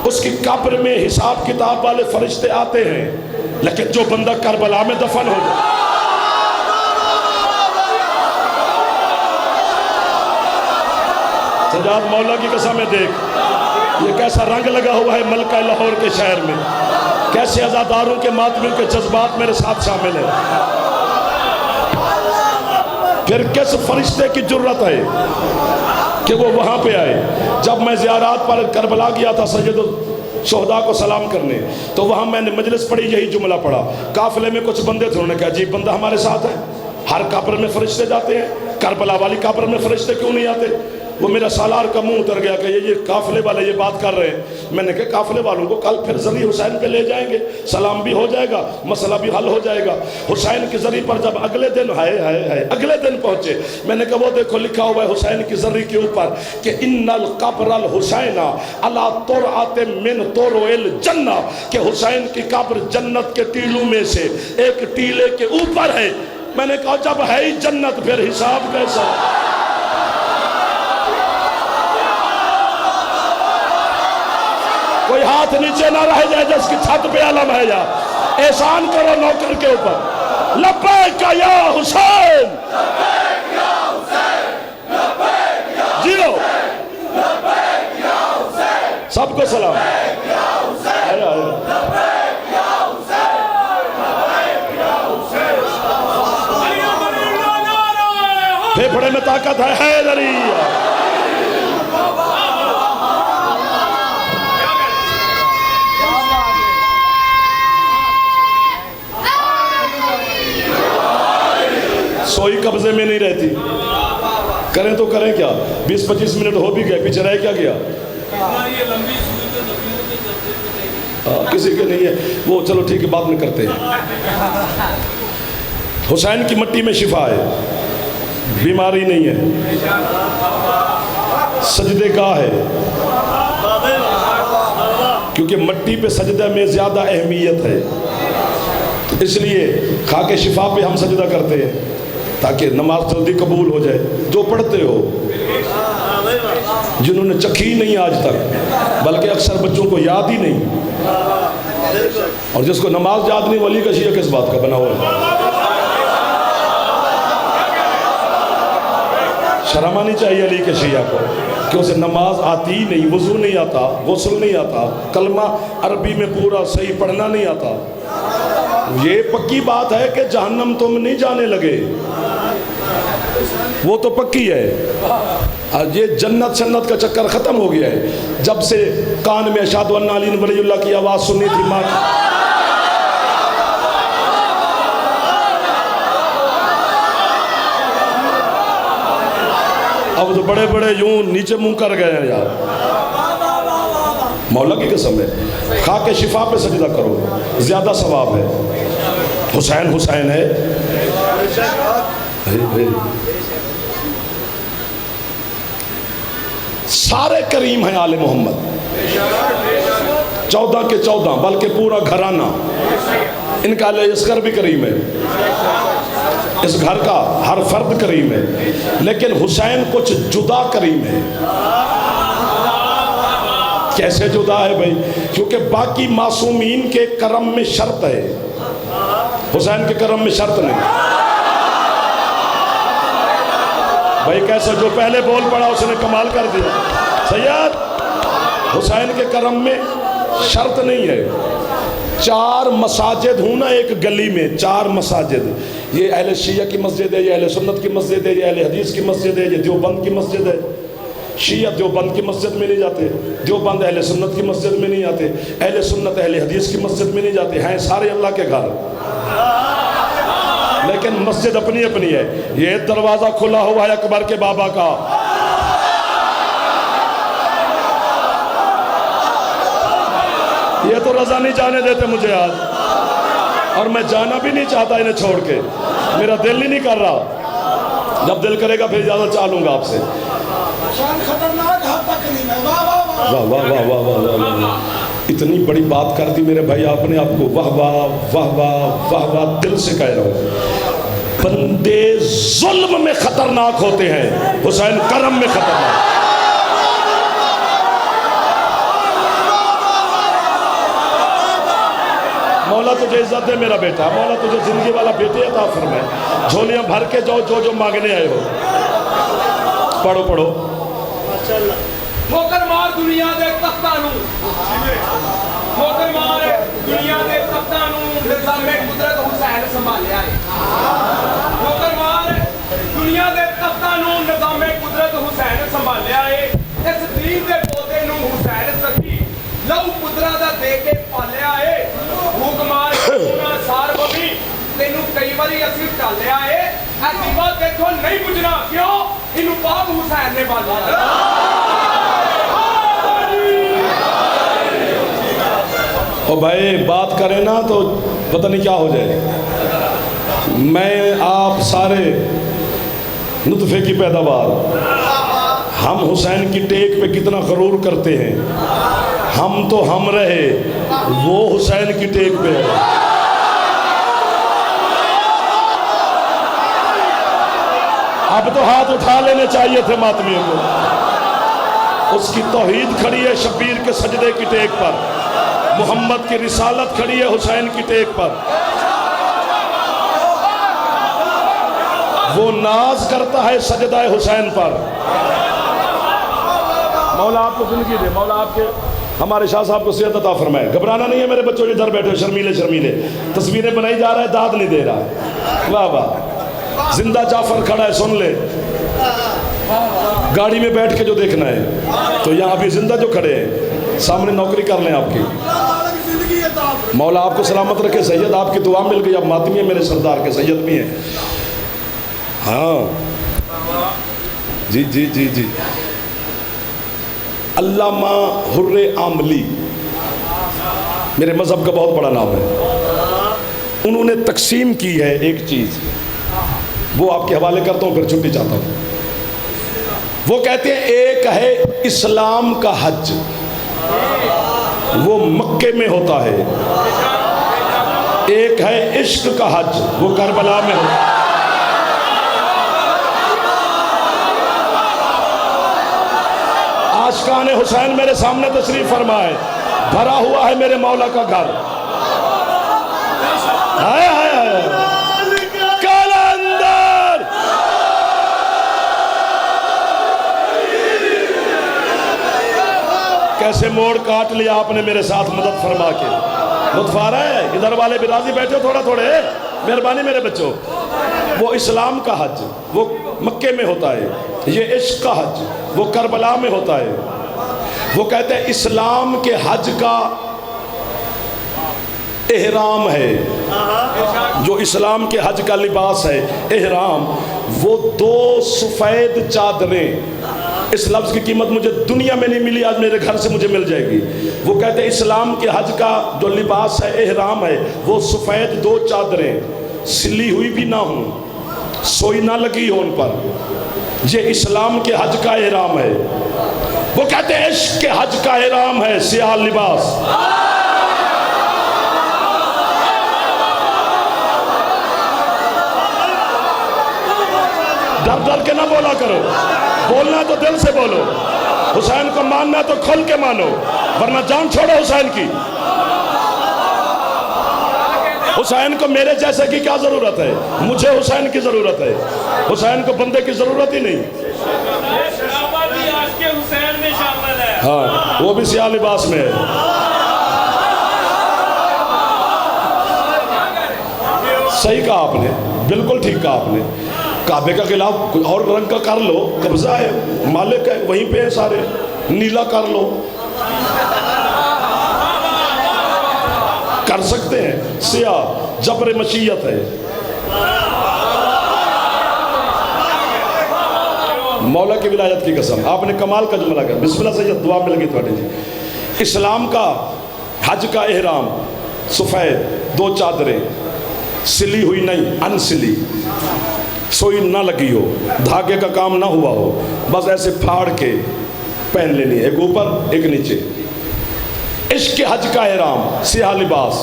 اس کی قبر میں حساب کتاب والے فرشتے آتے ہیں، لیکن جو بندہ کربلا میں دفن ہو جائے، سجاد مولا کی قسم دیکھ یہ کیسا رنگ لگا ہوا ہے ملکہ لاہور کے شہر میں، کیسے عزاداروں کے ماتمیوں کے جذبات میرے ساتھ شامل ہیں۔ پھر کس فرشتے کی جرت ہے کہ وہ وہاں پہ آئے؟ جب میں زیارات پر کربلا گیا تھا سید الشہداء کو سلام کرنے، تو وہاں میں نے مجلس پڑھی، یہی جملہ پڑھا، قافلے میں کچھ بندے تھے، انہوں نے کہا عجیب بندہ ہمارے ساتھ ہے، ہر قبر میں فرشتے جاتے ہیں، کربلا والی قبر میں فرشتے کیوں نہیں آتے؟ وہ میرا سالار کا منہ اتر گیا کہ یہ قافلے والے یہ بات کر رہے ہیں۔ میں نے کہا قافلے والوں کو کل پھر ذریعہ حسین پہ لے جائیں گے، سلام بھی ہو جائے گا، مسئلہ بھی حل ہو جائے گا۔ حسین کے ذریعہ پر جب اگلے دن اگلے دن پہنچے، میں نے کہا وہ دیکھو لکھا ہوا ہے حسین کی ذریعہ کے اوپر کہ ان القبر الحسین علی ترعۃ من طرع الجنہ، کہ حسین کی قبر جنت کے ٹیلوں میں سے ایک ٹیلے کے اوپر ہے۔ میں نے کہا جب ہے ہی جنت پھر حساب کیسا؟ کوئی ہاتھ نیچے نہ رہ جائے جس کی چھت پہ علم ہے، یا احسان کرو نوکر کے اوپر، لبیک یا حسین، جیو سب کو سلام۔ پھیپھڑے میں طاقت ہے حیدری۔ سوئی قبضے میں نہیں رہتی، کریں تو کریں کیا؟ 20-25 منٹ ہو بھی گئے، پیچھے رہ کیا گیا؟ کسی کے نہیں ہے وہ، چلو ٹھیک ہے بعد میں کرتے ہیں۔ حسین کی مٹی میں شفا ہے، بیماری نہیں ہے، سجدے گاہ ہے، کیونکہ مٹی پہ سجدہ میں زیادہ اہمیت ہے، اس لیے خاک شفا پہ ہم سجدہ کرتے ہیں تاکہ نماز جلدی قبول ہو جائے۔ جو پڑھتے ہو، جنہوں نے چکھی نہیں آج تک، بلکہ اکثر بچوں کو یاد ہی نہیں، اور جس کو نماز یاد نہیں، ولی کا شیعہ کس بات کا بنا ہوا ہے؟ شرم آنی چاہیے علی کے شیعہ کو کہ اسے نماز آتی ہی نہیں، وضو نہیں آتا، غسل نہیں آتا، کلمہ عربی میں پورا صحیح پڑھنا نہیں آتا۔ یہ پکی بات ہے کہ جہنم تم نہیں جانے لگے، وہ تو پکی ہے۔ یہ جنت سنت کا چکر ختم ہو گیا ہے۔ جب سے کان میں اشہد ان علی ولی اللہ کی آواز سنی تھی ماں کی، اب تو بڑے بڑے یوں نیچے منہ کر گئے ہیں یار۔ مولا کی قسم ہے، خاک شفا پہ سجدہ کرو، زیادہ ثواب ہے۔ حسین حسین ہے، سارے کریم ہیں آل محمد، 14 کے 14، بلکہ پورا گھرانہ ان کا علیہ اسکر بھی کریم ہے، اس گھر کا ہر فرد کریم ہے، لیکن حسین کچھ جدا کریم ہے۔ کیسے جدا ہے بھائی؟ کیونکہ باقی معصومین کے کرم میں شرط ہے، حسین کے کرم میں شرط نہیں۔ بھائی کیسے؟ جو پہلے بول پڑا اس نے کمال کر دیا۔ سید حسین کے کرم میں شرط نہیں ہے۔ 4 مساجد ہوں نا ایک گلی میں، 4 مساجد، یہ اہل شیعہ کی مسجد ہے، یہ اہل سنت کی مسجد ہے، یہ اہل حدیث کی مسجد ہے، یہ دیوبند کی مسجد ہے۔ شیعہ دیوبند کی مسجد میں نہیں جاتے، دیوبند اہل سنت کی مسجد میں نہیں آتے، اہل سنت اہل حدیث کی مسجد میں نہیں جاتے، ہیں سارے اللہ کے گھر، لیکن مسجد اپنی اپنی ہے۔ یہ دروازہ کھلا ہوا ہے اکبر کے بابا کا، یہ تو رضا نہیں جانے دیتے مجھے آج، اور میں جانا بھی نہیں چاہتا انہیں چھوڑ کے، میرا دل ہی نہیں کر رہا، جب دل کرے گا پھر اجازت چاہوں گا آپ سے۔ خطرناک حد تک نہیں ہے، واہ واہ واہ واہ واہ واہ واہ واہ واہ، اتنی بڑی بات کر دی میرے بھائی آپ نے، آپ کو واہ واہ واہ واہ واہ واہ دل سے کہہ رہا ہوں۔ بندے ظلم میں خطرناک ہوتے ہیں، حسین کرم میں خطرناک۔ مولا تجھے عزت دے میرا بیٹا, مولا تجھے زندگی والا بیٹے عطا فرمائے, جھولیاں بھر کے جو مانگنے آئے ہو. پڑھو پڑھو. محترمار دنیا دے تختاں نوں, محترمار دنیا دے تختاں نوں نظام قدرت حسین سنبھالیا ہے. محترمار دنیا دے تختاں نوں نظام قدرت حسین سنبھالیا ہے. اس دین دے پودے نوں حسین سکی لہو قدرت دا دے کے پالیا ہے. حکمار سونا سار بمی تینوں کئی باری اسی ٹالیا ہے. اے دیوا دیکھو نہیں بجنا کیوں, انہوں پاک حسین نے بالیا ہے. او بھائی بات کریں نا تو پتہ نہیں کیا ہو جائے. میں آپ سارے نطفے کی پیداوار, ہم حسین کی ٹیک پہ کتنا غرور کرتے ہیں. ہم تو ہم رہے, وہ حسین کی ٹیک پہ ہے. اب تو ہاتھ اٹھا لینے چاہیے تھے ماتمیوں کو. اس کی توحید کھڑی ہے شبیر کے سجدے کی ٹیک پر, محمد کی رسالت کھڑی ہے حسین کی ٹیک پر. وہ ناز کرتا ہے سجدہ حسین پر. مولا آپ کو زندگی دے, مولا آپ کے ہمارے شاہ صاحب کو صحت عطا فرمائے. گھبرانا نہیں ہے میرے بچوں جو ادھر بیٹھے شرمیلے شرمیلے, تصویریں بنائی جا رہا ہے, داد نہیں دے رہا. واہ واہ. زندہ جعفر کھڑا ہے, سن لے. گاڑی میں بیٹھ کے جو دیکھنا ہے تو یہاں بھی زندہ جو کھڑے ہیں سامنے نوکری کر لیں آپ کی. مولا آپ کو سلامت رکھے. سید آپ کی دعا مل گئی, اب ماتمی ہے میرے سردار کے, سید بھی ہیں. ہاں جی جی جی جی. علامہ حر عاملی میرے مذہب کا بہت بڑا نام ہے. انہوں نے تقسیم کی ہے ایک چیز, وہ آپ کے حوالے کرتا ہوں پھر چھٹی چاہتا ہوں. وہ کہتے ہیں ایک ہے اسلام کا حج, وہ مکے میں ہوتا ہے. ایک ہے عشق کا حج, وہ کربلا میں ہوتا ہے. عاشقان حسین میرے سامنے تشریف فرمائے, بھرا ہوا ہے میرے مولا کا گھر. آئے آئے آئے کلندر. کیسے موڑ کاٹ لیا آپ نے میرے ساتھ مدد فرما کے. لطف آ رہا ہے؟ ادھر والے بھی راضی بیٹھے تھوڑا تھوڑے, مہربانی میرے بچوں. وہ اسلام کا حج وہ مکے میں ہوتا ہے, یہ عشق کا حج وہ کربلا میں ہوتا ہے. وہ کہتے ہیں اسلام کے حج کا احرام ہے, جو اسلام کے حج کا لباس ہے احرام, وہ 2 سفید چادریں. اس لفظ کی قیمت مجھے دنیا میں نہیں ملی, آج میرے گھر سے مجھے مل جائے گی. وہ کہتے ہیں اسلام کے حج کا جو لباس ہے احرام ہے, وہ سفید 2 چادریں, سلی ہوئی بھی نہ ہوں, سوئی نہ لگی ہو ان پر. یہ اسلام کے حج کا احرام ہے. وہ کہتے ہیں عشق کے حج کا احرام ہے سیاہ لباس. ڈر ڈر کے نہ بولا کرو, بولنا تو دل سے بولو. حسین کو ماننا تو کھل کے مانو, ورنہ جان چھوڑو حسین کی. حسین کو میرے جیسے کی کیا ضرورت ہے, مجھے حسین کی ضرورت ہے. حسین کو بندے کی ضرورت ہی نہیں. ہاں وہ بھی سیاہ لباس میں ہے. صحیح کہا آپ نے, بالکل ٹھیک کہا آپ نے. کعبے کا خلاف کوئی اور رنگ کا کر لو, قبضہ ہے, مالک ہے, وہیں پہ ہے سارے. نیلا کر لو, کر سکتے ہیں. سیاہ جبر مشیت ہے. مولا کی ولایت کی قسم, آپ نے کمال کا جملہ کہا. بسم اللہ سید, دعا مل گئی تھوڑی جی. اسلام کا حج کا احرام سفید 2 چادریں, سلی ہوئی نہیں, انسلی, سوئی نہ لگی ہو, دھاگے کا کام نہ ہوا ہو, بس ایسے پھاڑ کے پہن لینی, ایک اوپر ایک نیچے. عشق کے حج کا احرام سیاہ لباس.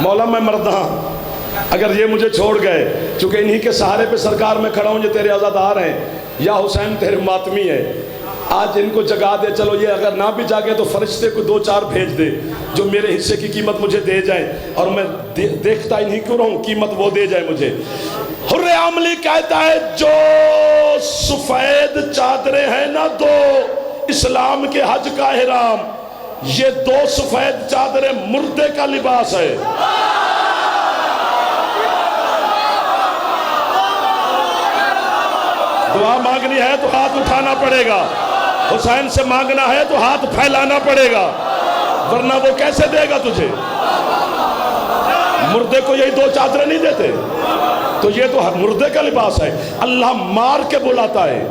مولا میں مرد ہاں, اگر یہ مجھے چھوڑ گئے, چونکہ انہی کے سہارے پہ سرکار میں کھڑا ہوں, یہ تیرے عزادار ہیں, یا حسین تیرے ماتمی ہے, آج ان کو جگا دے، چلو یہ اگر نہ بھی جاگے تو فرشتے کو 2-4 بھیج دے جو میرے حصے کی قیمت مجھے دے جائیں، اور میں دیکھتا ہی نہیں کیوں رہوں، قیمت وہ دے جائے مجھے۔ حر عاملی کہتا ہے جو سفید چادریں ہیں نا 2 اسلام کے حج کا احرام، یہ 2 سفید چادریں مردے کا لباس ہے۔ دعا مانگنی ہے تو ہاتھ اٹھانا پڑے گا، حسین سے مانگنا ہے تو ہاتھ پھیلانا پڑے گا، ورنہ وہ کیسے دے گا تجھے؟ مردے کو یہی 2 چادریں نہیں دیتے، تو یہ تو مردے کا لباس ہے۔ اللہ مار کے بلاتا ہے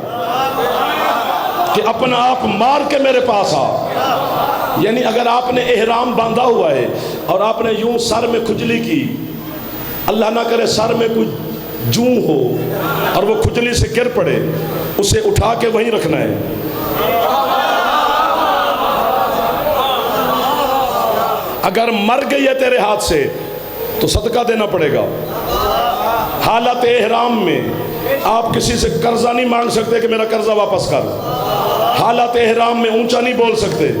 کہ اپنا آپ مار کے میرے پاس آ۔ یعنی اگر آپ نے احرام باندھا ہوا ہے اور آپ نے یوں سر میں کھجلی کی، اللہ نہ کرے سر میں کوئی جوں ہو اور وہ کھجلی سے گر پڑے، اسے اٹھا کے وہیں رکھنا ہے۔ اگر مر گئی ہے تیرے ہاتھ سے تو صدقہ دینا پڑے گا۔ حالت احرام میں آپ کسی سے قرضہ نہیں مانگ سکتے کہ میرا قرضہ واپس کر۔ حالت احرام میں اونچا نہیں بول سکتے۔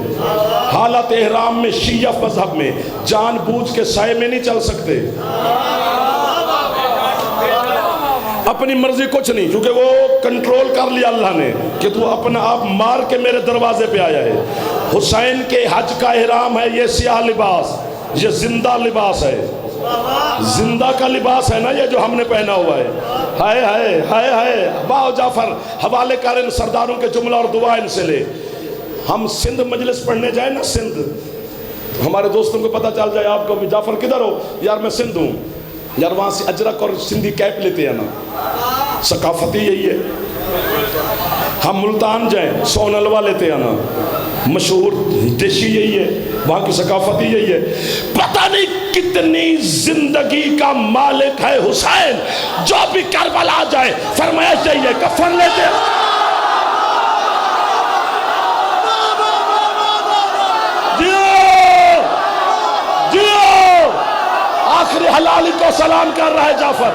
حالت احرام میں شیعہ مذہب میں جان بوجھ کے سائے میں نہیں چل سکتے۔ اپنی مرضی کچھ نہیں، کیونکہ وہ کنٹرول کر لیا اللہ نے کہ تو اپنا آپ مار کے میرے دروازے پہ آیا ہے۔ حسین کے حج کا احرام ہے یہ سیاہ لباس، یہ زندہ لباس ہے، زندہ کا لباس ہے نا یہ جو ہم نے پہنا ہوا ہے۔ ہائے ہائے ہائے ہائے، باو جعفر حوالے کر ان سرداروں کے جملہ اور دعا ان سے لے۔ ہم سندھ مجلس پڑھنے جائیں نا، سندھ، ہمارے دوستوں کو پتہ چل جائے آپ کو بھی جعفر کدھر ہو، یار میں سندھ ہوں، یار وہاں سے اجرک اور سندھی کیپ لیتے ہیں نا، ثقافتی یہی ہے۔ ہم ملتان جائیں سون حلوہ لیتے ہیں نا، مشہور ڈشی یہی ہے، وہاں کی ثقافتی یہی ہے۔ پتہ نہیں کتنی زندگی کا مالک ہے حسین، جو بھی کربلا جائے فرمائش یہی ہے کفن لیتے ہیں۔ آخری حلالی کو سلام کر رہا ہے جعفر۔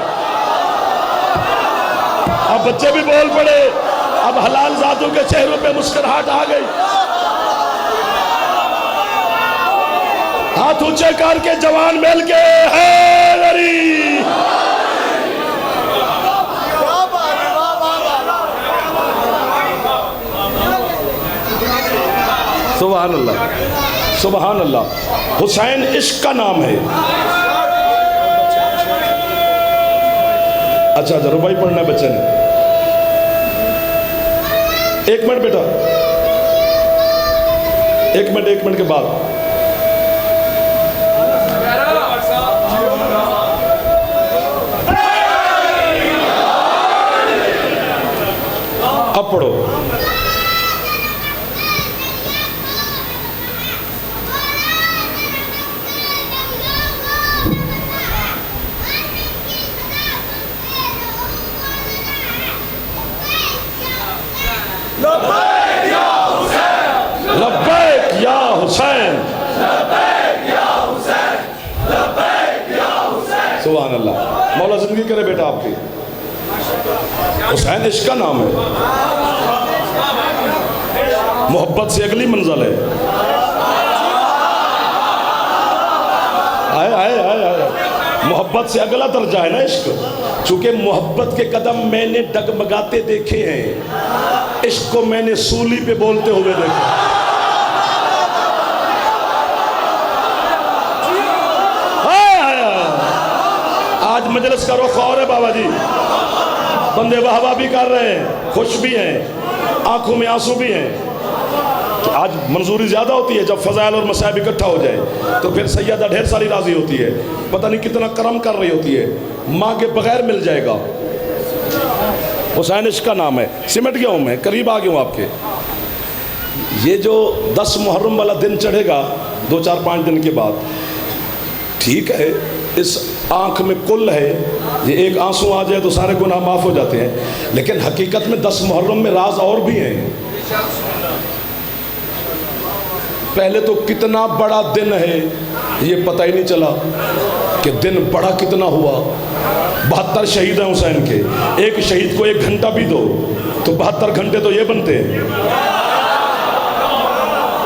اب بچے بھی بول پڑے، اب حلال ذاتوں کے چہروں پہ مسکراہٹ آ گئی۔ ہاتھ اونچے کر کے جوان مل کے حیدری، سبحان اللہ سبحان اللہ۔ حسین عشق کا نام ہے۔ اچھا ربائی پڑھنا ہے بچے نے، 1 منٹ بیٹا، 1 منٹ کے بعد اب پڑھو۔ لبیک یا حسین، سبحان اللہ۔ مولا زندگی کرے بیٹا آپ کی۔ حسین عشق کا نام ہے، محبت سے اگلی منزل ہے۔ محبت سے اگلا درجہ ہے نا عشق، چونکہ محبت کے قدم میں نے ڈگمگاتے دیکھے ہیں، عشق کو میں نے سولی پہ بولتے ہوئے دیکھا۔ آج مجلس کا رخ اور ہے بابا جی، بندے واہ بھی کر رہے ہیں، خوش بھی ہیں، آنکھوں میں آنسو بھی ہیں۔ آج منظوری زیادہ ہوتی ہے، جب فضائل اور مصائب اکٹھا ہو جائے تو پھر سیدہ ڈھیر ساری راضی ہوتی ہے، پتہ نہیں کتنا کرم کر رہی ہوتی ہے، ماں کے بغیر مل جائے گا۔ حسین عشق کا نام ہے۔ سمٹ گیا ہوں میں، قریب آ گیا ہوں آپ کے۔ یہ جو 10 محرم والا دن چڑھے گا 2-4-5 دن کے بعد، ٹھیک ہے اس آنکھ میں کل ہے، یہ ایک آنسو آ جائے تو سارے گناہ معاف ہو جاتے ہیں، لیکن حقیقت میں 10 محرم میں راز اور بھی ہیں۔ پہلے تو کتنا بڑا دن ہے یہ پتہ ہی نہیں چلا کہ دن بڑا کتنا ہوا۔ 72 شہید ہیں حسین کے، ایک شہید کو 1 گھنٹہ بھی دو تو 72 گھنٹے تو یہ بنتے ہیں۔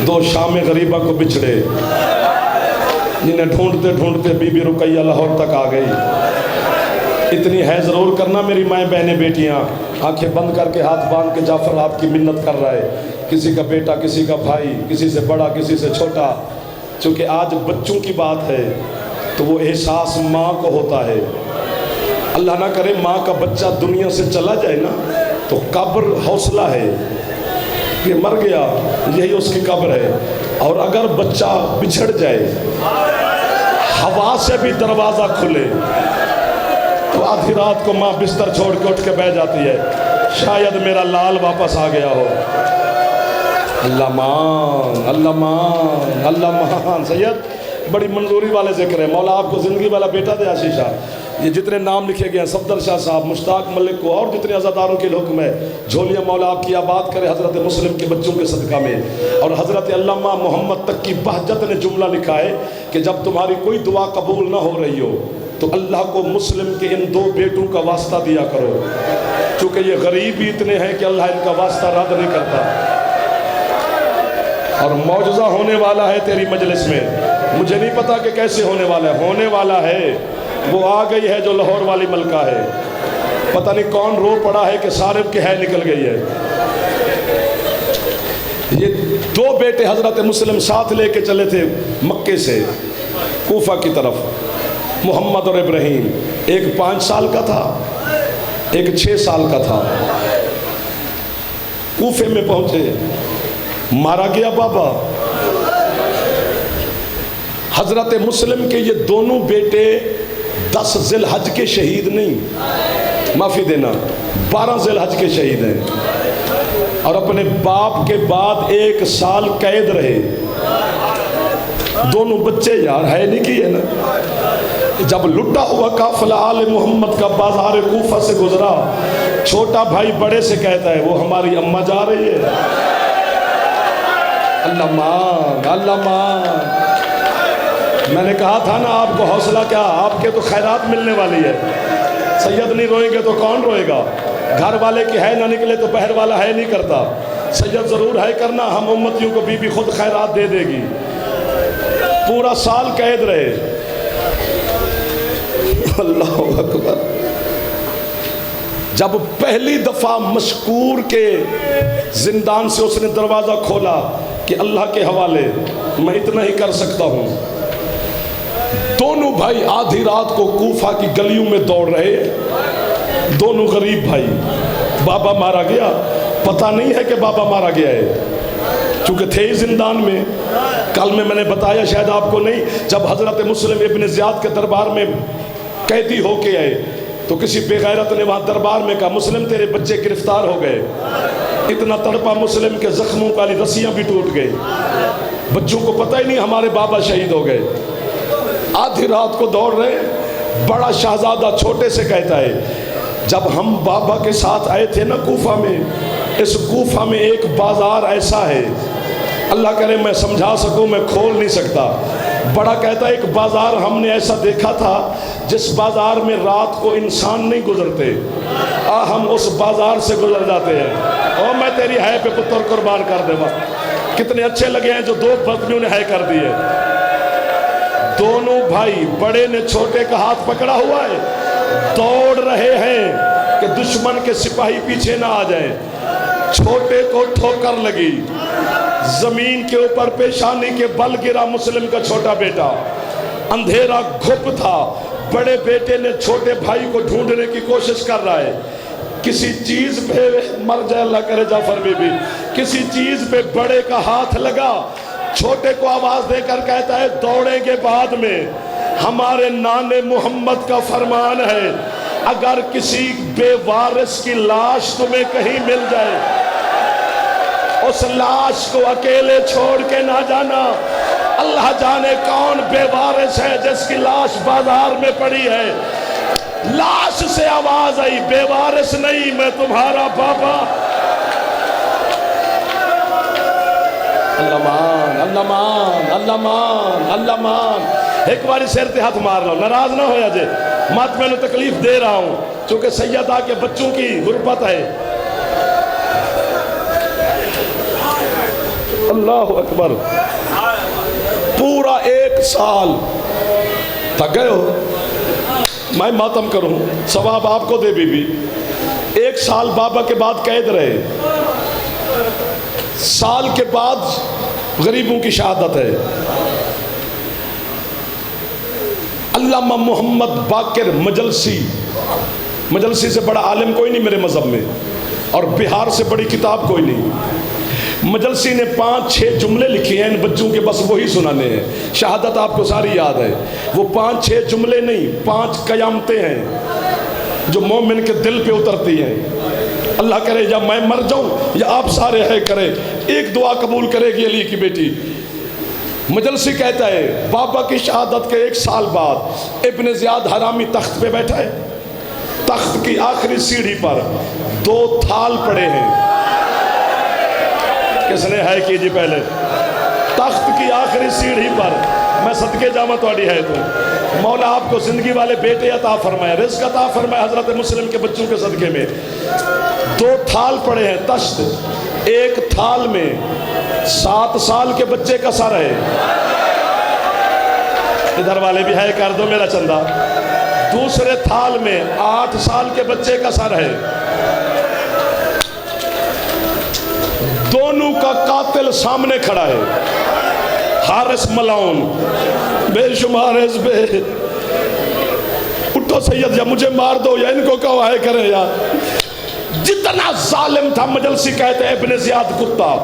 دو شام غریبہ کو بچھڑے، جنہیں ڈھونڈتے ڈھونڈتے بی بی رقیہ لاہور تک آ گئی۔ اتنی ہے ضرور کرنا میری مائیں بہنیں بیٹیاں، آنکھیں بند کر کے ہاتھ باندھ کے جعفر آپ کی منت کر رہا ہے، کسی کا بیٹا، کسی کا بھائی، کسی سے بڑا، کسی سے چھوٹا۔ چونکہ آج بچوں کی بات ہے تو وہ احساس ماں کو ہوتا ہے۔ اللہ نہ کرے ماں کا بچہ دنیا سے چلا جائے نا تو قبر حوصلہ ہے، یہ مر گیا یہی اس کی قبر ہے۔ اور اگر بچہ بچھڑ جائے، ہوا سے بھی دروازہ کھلے تو آدھی رات کو ماں بستر چھوڑ کے اٹھ کے بیٹھ جاتی ہے، شاید میرا لال واپس آ گیا ہو۔ اللہ مان، اللہ مان، اللہ مان۔ سید بڑی منظوری والے ذکر ہے، مولا آپ کو زندگی والا بیٹا دے آشیشہ۔ یہ جتنے نام لکھے گئے ہیں، صفدر شاہ صاحب، مشتاق ملک کو اور جتنے عزاداروں کے حکم ہے، جھولیاں مولا آپ کی آباد کرے حضرت مسلم کے بچوں کے صدقہ میں۔ اور حضرت علامہ محمد تک کی بہجت نے جملہ لکھا ہے کہ جب تمہاری کوئی دعا قبول نہ ہو رہی ہو تو اللہ کو مسلم کے ان دو بیٹوں کا واسطہ دیا کرو، چونکہ یہ غریب ہی اتنے ہیں کہ اللہ ان کا واسطہ رد نہیں کرتا۔ اور معجزہ ہونے والا ہے تیری مجلس میں، مجھے نہیں پتا کہ کیسے ہونے والا ہے۔ وہ آ گئی ہے جو لاہور والی ملکہ ہے، پتہ نہیں کون رو پڑا ہے کہ صارف کی ہے نکل گئی ہے۔ یہ دو بیٹے حضرت مسلم ساتھ لے کے چلے تھے مکے سے کوفہ کی طرف، محمد اور ابراہیم۔ ایک 5 سال کا تھا، ایک 6 سال کا تھا۔ کوفے میں پہنچے، مارا گیا بابا۔ حضرت مسلم کے یہ دونوں بیٹے 10 ذی الحج کے شہید نہیں، معافی دینا، 12 ذی الحج کے شہید ہیں، اور اپنے باپ کے بعد 1 سال قید رہے۔ دونوں بچے یار ہے نہیں کیے نا۔ جب لٹا ہوا قافلہ آل محمد کا بازار کوفہ سے گزرا، چھوٹا بھائی بڑے سے کہتا ہے وہ ہماری اماں جا رہی ہے۔ اللہ مان، اللہ مان۔ میں نے کہا تھا نا آپ کو حوصلہ کیا، آپ کے تو خیرات ملنے والی ہے۔ سید نہیں روئیں گے تو کون روئے گا؟ گھر والے کی ہے نہ نکلے تو بہر والا ہے نہیں کرتا۔ سید ضرور ہے کرنا، ہم امتیوں کو بی بی خود خیرات دے دے گی۔ پورا سال قید رہے۔ اللہ اکبر۔ جب پہلی دفعہ مشکور کے زندان سے اس نے دروازہ کھولا کہ اللہ کے حوالے میں اتنا ہی کر سکتا ہوں، دونوں بھائی آدھی رات کو کوفہ کی گلیوں میں دوڑ رہے، دونوں غریب بھائی۔ بابا مارا گیا، پتہ نہیں ہے کہ بابا مارا گیا ہے، چونکہ تھے ہی زندان میں۔ کل میں نے بتایا شاید آپ کو نہیں، جب حضرت مسلم ابن زیاد کے دربار میں قیدی ہو کے آئے تو کسی بے غیرت نے وہاں دربار میں کہا مسلم تیرے بچے گرفتار ہو گئے۔ اتنا تڑپا مسلم کے زخموں کا رسیاں بھی ٹوٹ گئی، بچوں کو پتہ ہی نہیں ہمارے بابا شہید ہو گئے۔ آدھی رات کو دوڑ رہے، بڑا شہزادہ چھوٹے سے کہتا ہے جب ہم بابا کے ساتھ آئے تھے نا کوفہ میں، اس کوفہ میں ایک بازار ایسا ہے، اللہ کرے میں سمجھا سکوں میں کھول نہیں سکتا۔ بڑا کہتا ہے ایک بازار ہم نے ایسا دیکھا تھا جس بازار میں رات کو انسان نہیں گزرتے، ہم اس بازار سے گزر جاتے ہیں۔ اور میں تیری ہے پہ پتر قربان کر دے وقت کتنے اچھے لگے ہیں جو 2 بدمیوں نے ہے کر دیے۔ دونوں بھائی، بڑے نے چھوٹے کا ہاتھ پکڑا ہوا ہے، دوڑ رہے ہیں کہ دشمن کے سپاہی پیچھے نہ آ جائیں۔ چھوٹے کو ٹھوکر لگی، زمین کے اوپر پیشانی کے بل گرا مسلم کا چھوٹا بیٹا۔ اندھیرا گھپ تھا، بڑے بیٹے نے چھوٹے بھائی کو ڈھونڈنے کی کوشش کر رہا ہے، کسی چیز پہ مر جائے اللہ کرے جعفر بی بی، کسی چیز پہ بڑے کا ہاتھ لگا، چھوٹے کو آواز دے کر کہتا ہے دوڑیں گے بعد میں، ہمارے نانے محمد کا فرمان ہے اگر کسی بے وارث کی لاش تمہیں کہیں مل جائے اس لاش کو اکیلے چھوڑ کے نہ جانا۔ اللہ جانے کون بے وارث ہے جس کی لاش بازار میں پڑی ہے۔ لاش سے آواز آئی بے وارث نہیں، میں تمہارا بابا۔ اللہ مان، اللہ مان، اللہ مان، اللہ مان۔ ایک باری سیر تے ہاتھ مار لو، ناراض نہ ہویا جے، مات میں نے تکلیف دے رہا ہوں چونکہ سیدہ کے بچوں کی غربت ہے۔ اللہ اکبر، پورا 1 سال تھک گئے ہو، میں ماتم کروں ثواب آپ کو دے بی بی۔ 1 سال بابا کے بعد قید رہے، سال کے بعد غریبوں کی شہادت ہے۔ علامہ محمد باقر مجلسی سے بڑا عالم کوئی نہیں میرے مذہب میں، اور بہار سے بڑی کتاب کوئی نہیں۔ مجلسی نے 5-6 جملے لکھے ہیں ان بچوں کے، بس وہی سنانے ہیں۔ شہادت آپ کو ساری یاد ہے، وہ 5-6 جملے نہیں، 5 قیامتیں ہیں جو مومن کے دل پہ اترتی ہیں۔ اللہ کرے یا میں مر جاؤں یا آپ سارے ہے کرے، ایک دعا قبول کرے گی علی کی بیٹی۔ مجلسی کہتا ہے بابا کی شہادت کے 1 سال بعد ابن زیاد حرامی تخت پہ بیٹھا ہے، تخت کی آخری سیڑھی پر 2 تھال پڑے ہیں۔ کس نے ہے کی جی پہلے؟ تخت کی آخری سیڑھی پر، میں صدقے جامع تواڈی ہے تو مولا آپ کو زندگی والے بیٹے عطا فرمائے، رزق عطا فرمائے حضرت مسلم کے بچوں کے صدقے میں۔ 2 تھال پڑے ہیں تشت، ایک تھال میں 7 سال کے بچے کا سر ہے، ادھر والے بھی ہے کر دو میرا چندہ۔ دوسرے تھال میں 8 سال کے بچے کا سر ہے۔ دونوں کا قاتل سامنے کھڑا ہے، حارث ملعون بے شمار اس پہ۔ اٹھو سید، یا مجھے مار دو یا ان کو کہو کریں یا۔ جتنا ظالم تھا مجلسی کہتے ہیں ابن زیاد کتا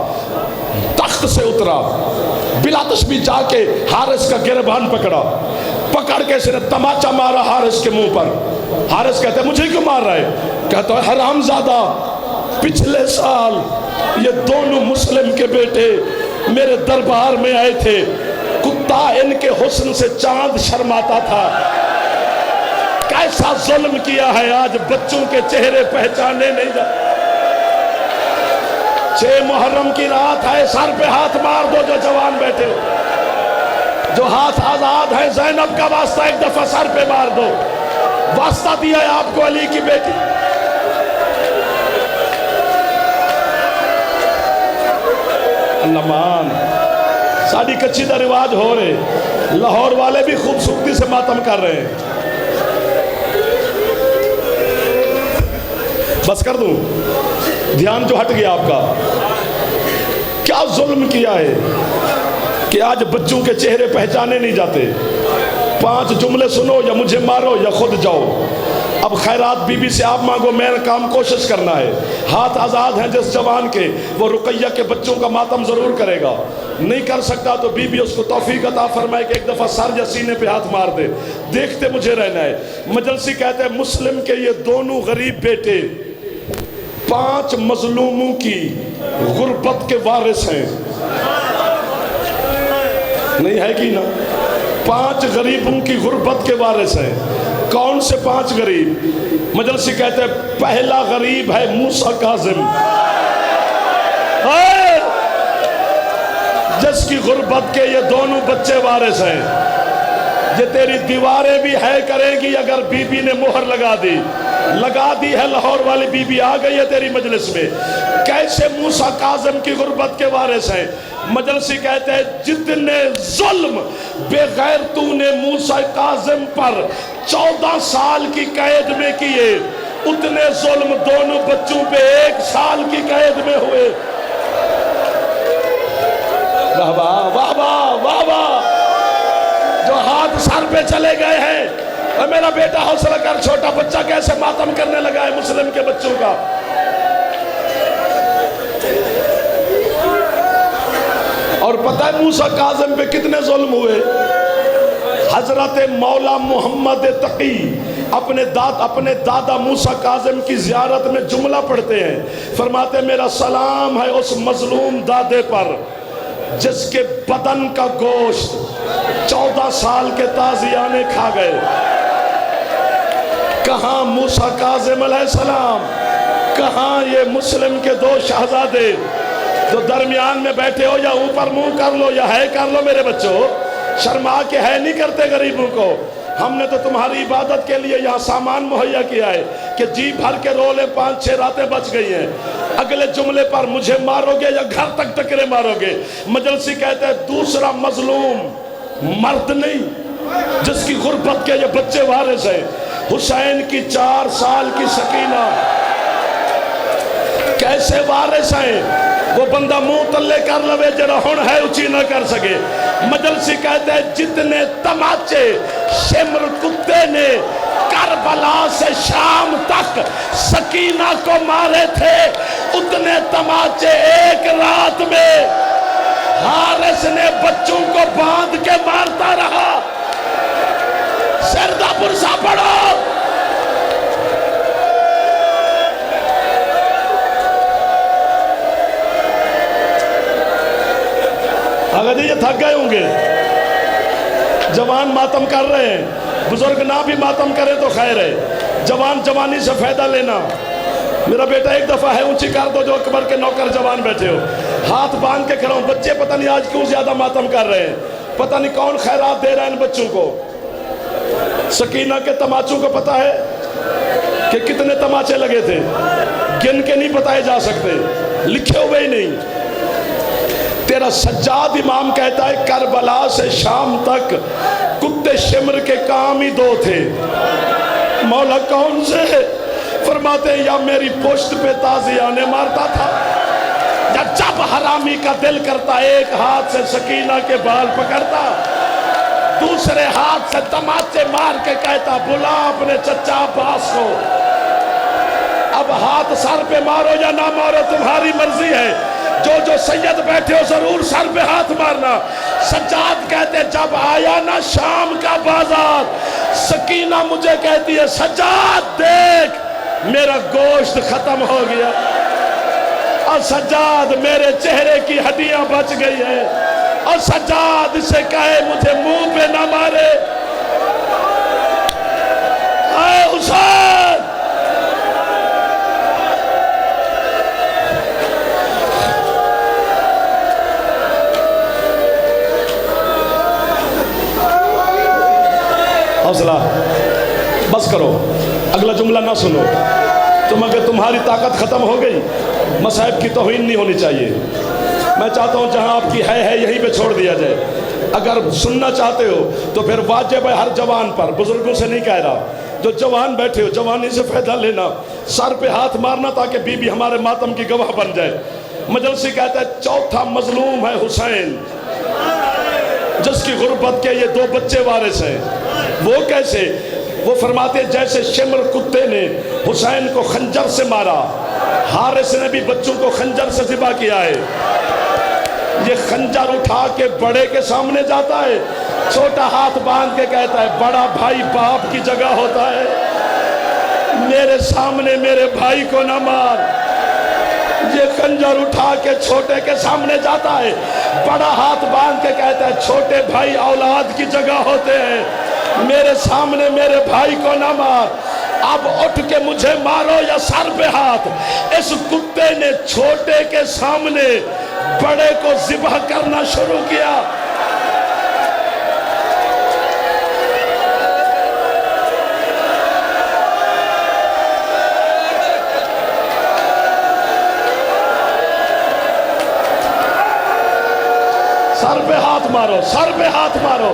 تخت سے اترا، بلا تشبیہ جا کے حارث کا گربان پکڑ کے اسے نے تماچا مارا حارث کے منہ پر۔ حارث کہتے ہیں مجھے کیوں مار رہا ہے؟ کہتا ہے حرام زادہ، پچھلے سال یہ دونوں مسلم کے بیٹے میرے دربار میں آئے تھے، کتا ان کے حسن سے چاند شرماتا تھا، کیسا ظلم کیا ہے آج بچوں کے چہرے پہچانے نہیں جا۔ 6 محرم کی رات ہے، سر پہ ہاتھ مار دو جو جوان بیٹھے ہو، جو ہاتھ آزاد ہے زینب کا واسطہ ایک دفعہ سر پہ مار دو۔ واسطہ دیا ہے آپ کو علی کی بیٹی۔ اللہ مان ساڑھی کچھی دا رواج ہو رہے، لاہور والے بھی خوبصورتی سے ماتم کر رہے ہیں۔ بس کر دوں، دھیان جو ہٹ گیا آپ کا، کیا ظلم کیا ہے کہ آج بچوں کے چہرے پہچانے نہیں جاتے۔ 5 جملے سنو، یا مجھے مارو یا خود جاؤ۔ اب خیرات بی بی سے آپ مانگو، میرا کام کوشش کرنا ہے۔ ہاتھ آزاد ہیں جس جوان کے، وہ رقیہ کے بچوں کا ماتم ضرور کرے گا، نہیں کر سکتا تو بی بی اس کو توفیق عطا فرمائے کہ ایک دفعہ سر یا سینے پہ ہاتھ مار دے، دیکھتے مجھے رہنا ہے۔ مجلسی کہتے ہیں مسلم کے یہ دونوں غریب بیٹے 5 مظلوموں کی غربت کے وارث ہیں، نہیں ہے کہ نا؟ 5 غریبوں کی غربت کے وارث ہیں۔ کون سے 5 غریب؟ مجلسی کہتے ہیں پہلا غریب ہے موسیٰ کاظم، جس کی غربت کے یہ دونوں بچے وارث ہیں۔ یہ تیری دیواریں بھی ہے کرے گی اگر بی بی نے مہر لگا دی ہے، لاہور والی بی بی آ گئی ہے تیری مجلس میں۔ کیسے موسیٰ کاظم کی غربت کے وارث ہیں؟ مجلسی کہتے ہیں جتنے ظلم بغیر تو نے موسیٰ کاظم پر 14 سال کی قید میں کیے، اتنے ظلم دونوں بچوں پہ 1 سال کی قید میں ہوئے۔ واہ واہ واہ واہ واہ واہ، جو ہاتھ سر پہ چلے گئے ہیں۔ اور میرا بیٹا حوصلہ کر، چھوٹا بچہ کیسے ماتم کرنے لگا ہے مسلم کے بچوں کا۔ اور پتہ ہے موسیٰ کاظم پہ کتنے ظلم ہوئے؟ حضرت مولا محمد تقی اپنے دادا موسیٰ کاظم کی زیارت میں جملہ پڑھتے ہیں، فرماتے ہیں میرا سلام ہے اس مظلوم دادے پر جس کے بدن کا گوشت 14 سال کے تازیانے کھا گئے۔ کہاں موسیٰ کاظم علیہ السلام، کہاں یہ مسلم کے 2 شہزادے جو درمیان میں بیٹھے ہو، یا اوپر منہ کر لو یا ہے کر لو میرے بچوں، شرما کے ہے نہیں کرتے غریبوں کو۔ ہم نے تو تمہاری عبادت کے لیے یہاں سامان مہیا کیا ہے کہ جی بھر کے رو لے 5-6 راتیں بچ گئی ہیں، اگلے جملے پر مجھے مارو گے یا گھر تک ٹکرے مارو گے۔ مجلسی کہتے ہیں دوسرا مظلوم مرد نہیں جس کی غربت کے یہ بچے وارث ہیں، حسین کی 4 سال کی سکینہ کیسے وارث ہیں؟ وہ بندہ منہ تلے کر لوے جڑا ہن ہے اچھی نہ کر سکے۔ مجلسی کہتے ہیں جتنے تماچے شمر کتے نے کربلا سے شام تک سکینہ کو مارے تھے، اتنے تماچے ایک رات میں حارث نے بچوں کو باندھ کے مارتا رہا۔ سردہ پرسا پڑھو۔ اگر یہ تھک گئے ہوں گے، جوان ماتم کر رہے ہیں، بزرگ نہ بھی ماتم کرے تو خیر ہے، جوان جوانی سے فائدہ لینا۔ میرا بیٹا ایک دفعہ ہے اونچی کر دو جو اکبر کے نوکر جوان بیٹھے ہو، ہاتھ باندھ کے کھڑا ہوں، بچے پتہ نہیں آج کیوں زیادہ ماتم کر رہے ہیں، پتہ نہیں کون خیرات دے رہا ہے ان بچوں کو۔ سکینہ کے تماچوں کو پتہ ہے کہ کتنے تماچے لگے تھے، گن کے نہیں بتائے جا سکتے، لکھے ہوئے ہی نہیں۔ تیرا سجاد امام کہتا ہے کربلا سے شام تک کتے شمر کے کام ہی 2 تھے۔ مولا کون سے؟ فرماتے ہیں یا میری پشت پہ تازیانے مارتا تھا، یا جب حرامی کا دل کرتا ایک ہاتھ سے سکینہ کے بال پکڑتا، دوسرے ہاتھ سے تماچے مار کے کہتا بلا اپنے چچا عباس کو۔ اب ہاتھ سر پہ مارو یا نہ مارو تمہاری مرضی ہے، جو سید بیٹھے ہو ضرور سر پہ ہاتھ مارنا۔ سجاد کہتے جب آیا نا شام کا بازار، سکینہ مجھے کہتی ہے سجاد دیکھ میرا گوشت ختم ہو گیا، اور سجاد میرے چہرے کی ہڈیاں بچ گئی ہیں، اور سجاد سے کہے مجھے منہ پہ نہ مارے۔ اے حسین، حوصلہ بس کرو، اگلا جملہ نہ سنو۔ تم اگر تمہاری طاقت ختم ہو گئی، مصائب کی توہین نہیں ہونی چاہیے۔ میں چاہتا ہوں جہاں آپ کی ہے یہیں پہ چھوڑ دیا جائے۔ اگر سننا چاہتے ہو تو پھر واجب ہے ہر جوان پر، بزرگوں سے نہیں کہہ رہا، جو جوان بیٹھے ہو جوانی سے فائدہ لینا، سر پہ ہاتھ مارنا تاکہ بی بی ہمارے ماتم کی گواہ بن جائے۔ مجلسی کہتا ہے چوتھا مظلوم ہے حسین جس کی غربت کے یہ 2 بچے وارث ہیں۔ وہ کیسے؟ وہ فرماتے ہیں جیسے شمر کتے نے حسین کو خنجر سے مارا، حارث نے بھی بچوں کو خنجر سے ذبح کیا ہے۔ یہ خنجر اٹھا کے بڑے کے سامنے جاتا ہے، چھوٹا ہاتھ باندھ کے کہتا ہے بڑا بھائی باپ کی جگہ ہوتا ہے، میرے سامنے میرے بھائی کو نہ مار۔ یہ خنجر اٹھا کے چھوٹے کے سامنے جاتا ہے، بڑا ہاتھ باندھ کے کہتا ہے چھوٹے بھائی اولاد کی جگہ ہوتے ہیں، میرے سامنے میرے بھائی کو نہ مار۔ اب اٹھ کے مجھے مارو یا سر پہ ہاتھ۔ اس کتے نے چھوٹے کے سامنے بڑے کو ذبح کرنا شروع کیا۔ سر پہ ہاتھ مارو، سر پہ ہاتھ مارو۔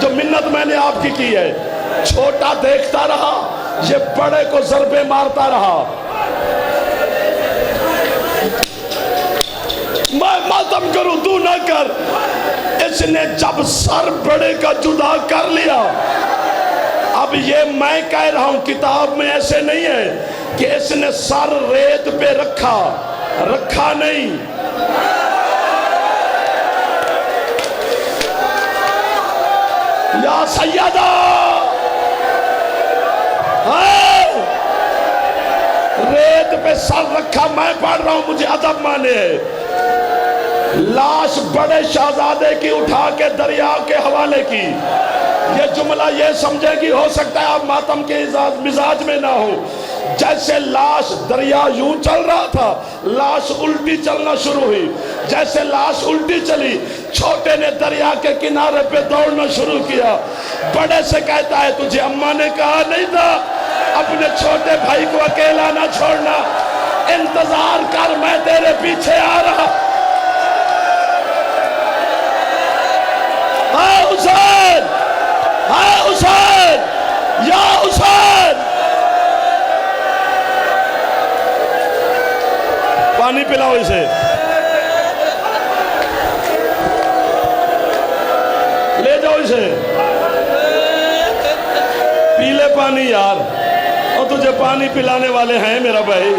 جو منت میں نے آپ کی ہے، چھوٹا دیکھتا رہا، یہ بڑے کو ضربے مارتا رہا۔ میں ماتم کروں تو نہ کر۔ اس نے جب سر بڑے کا جدا کر لیا، اب یہ میں کہہ رہا ہوں، کتاب میں ایسے نہیں ہے کہ اس نے سر ریت پہ رکھا نہیں۔ یا سیدہ ریت پہ سر رکھا، میں پڑھ رہا ہوں، مجھے ادب مانے ہے۔ لاش بڑے شہزادے کی اٹھا کے دریا کے حوالے کی۔ یہ جملہ یہ سمجھے گی، ہو سکتا ہے آپ ماتم کے مزاج میں نہ ہو، جیسے لاش دریا یوں چل رہا تھا، لاش الٹی چلنا شروع ہوئی، جیسے لاش الٹی چلی، چھوٹے نے دریا کے کنارے پہ دوڑنا شروع کیا. بڑے سے کہتا ہے تجھے اماں نے کہا نہیں تھا اپنے چھوٹے بھائی کو اکیلا نہ چھوڑنا, انتظار کر میں تیرے پیچھے آ رہا. ہاں حسین, ہاں حسین, یا حسین. پانی پلاؤ اسے, لے جاؤ اسے, پی لے پانی یار. اور تجھے پانی پلانے والے ہیں میرا بھائی,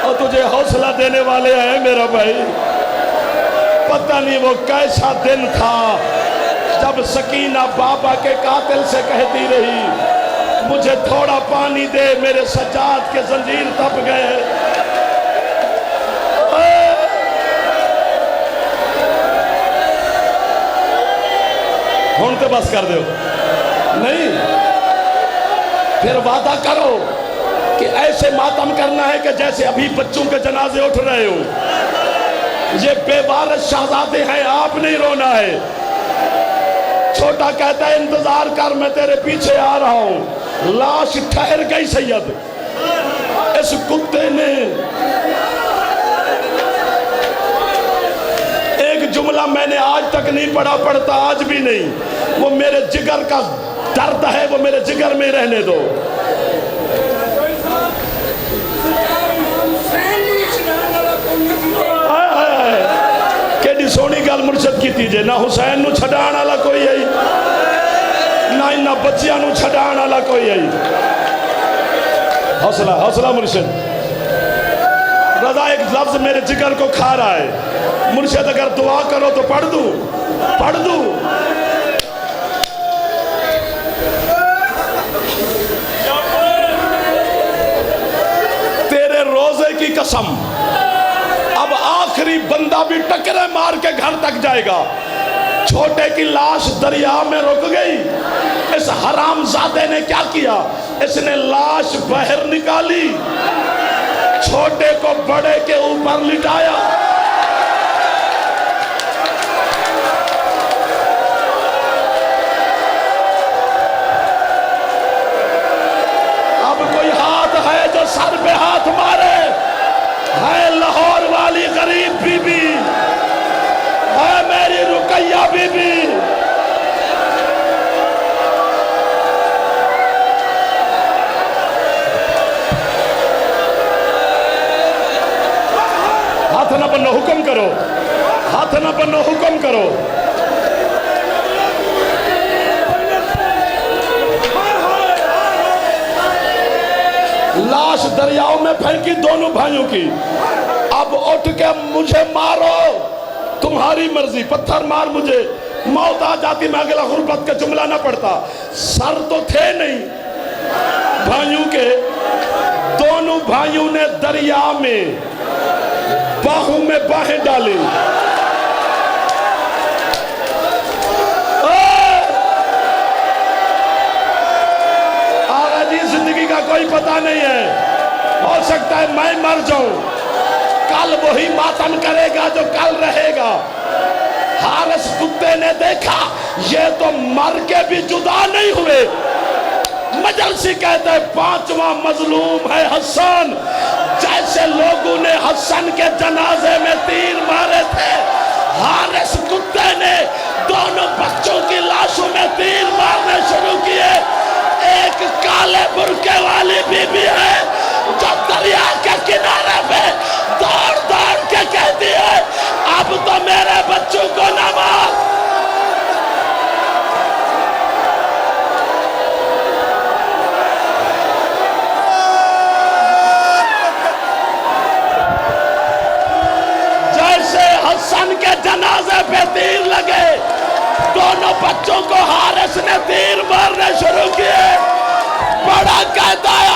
اور تجھے حوصلہ دینے والے ہیں میرا بھائی. پتہ نہیں وہ کیسا دن تھا جب سکینہ بابا کے قاتل سے کہتی رہی مجھے تھوڑا پانی دے, میرے سجاد کے زنجیر تپ گئے. ہون تے بس کر دیو نہیں, پھر وعدہ کرو کہ ایسے ماتم کرنا ہے کہ جیسے ابھی بچوں کے جنازے اٹھ رہے ہو. یہ بے وارث شہزادے ہیں, آپ نہیں رونا ہے. چھوٹا کہتا ہے انتظار کر میں تیرے پیچھے آ رہا ہوں. لاش ٹھہر گئی سید. اس کتے نے ایک جملہ میں نے آج تک نہیں پڑھا, پڑھتا آج بھی نہیں. وہ میرے جگر کا درد ہے, وہ میرے جگر میں رہنے دو. سونی گل مرشد کی تیجے, نہ حسین نو چھڈان والا کوئی ہے نہ بچیاں نو چھڈان والا کوئی ہے. حوصلہ حوصلہ مرشد. رضا ایک لفظ میرے جگر کو کھا رہا ہے. مرشد اگر دعا کرو تو پڑھ دوں, پڑھ دوں. تیرے روزے کی قسم اب آخری بندہ بھی ٹکرے مار کے گھر تک جائے گا. چھوٹے کی لاش دریا میں رک گئی. اس حرام زادے نے کیا کیا, اس نے لاش بہر نکالی, چھوٹے کو بڑے کے اوپر لٹایا. اب کوئی ہاتھ ہے جو سر پہ ہاتھ مارے؟ ہے لاہور والی غریب بی بی, ہے میری رقیہ بی بی. ہاتھ نہ بنو, حکم کرو, ہاتھ نہ بنو, حکم کرو. لاش دریاؤں میں پھینکی دونوں بھائیوں کی. اب اٹھ کے مجھے مارو, تمہاری مرضی, پتھر مار مجھے, موت آ جاتی میں اگلا غربت کا جملہ نہ پڑتا. سر تو تھے نہیں بھائیوں کے. دونوں بھائیوں نے دریا میں باہوں میں باہیں ڈالی. آغا جی زندگی کا کوئی پتہ نہیں ہے, ہو سکتا ہے میں مر جاؤں, کل وہی ماتم کرے گا جو کل رہے گا. حارث کتے نے دیکھا یہ تو مر کے بھی جدا نہیں ہوئے. مجلسی کہتا ہے پانچواں مظلوم ہے حسن. جیسے لوگوں نے حسن کے جنازے میں تیر مارے تھے, حارث کتے نے دونوں بچوں کی لاشوں میں تیر مارنے شروع کیے. ایک کالے برقعے والی بی بی ہے جو دریا کے کنارے پہ دوڑ دوڑ کے کہتی ہے اب تو میرے بچوں کو نہ مار. جیسے حسن کے جنازے پہ تیر لگے, بچوں کو حارث نے تیر مارنے شروع کیے. بڑا کہتا ہے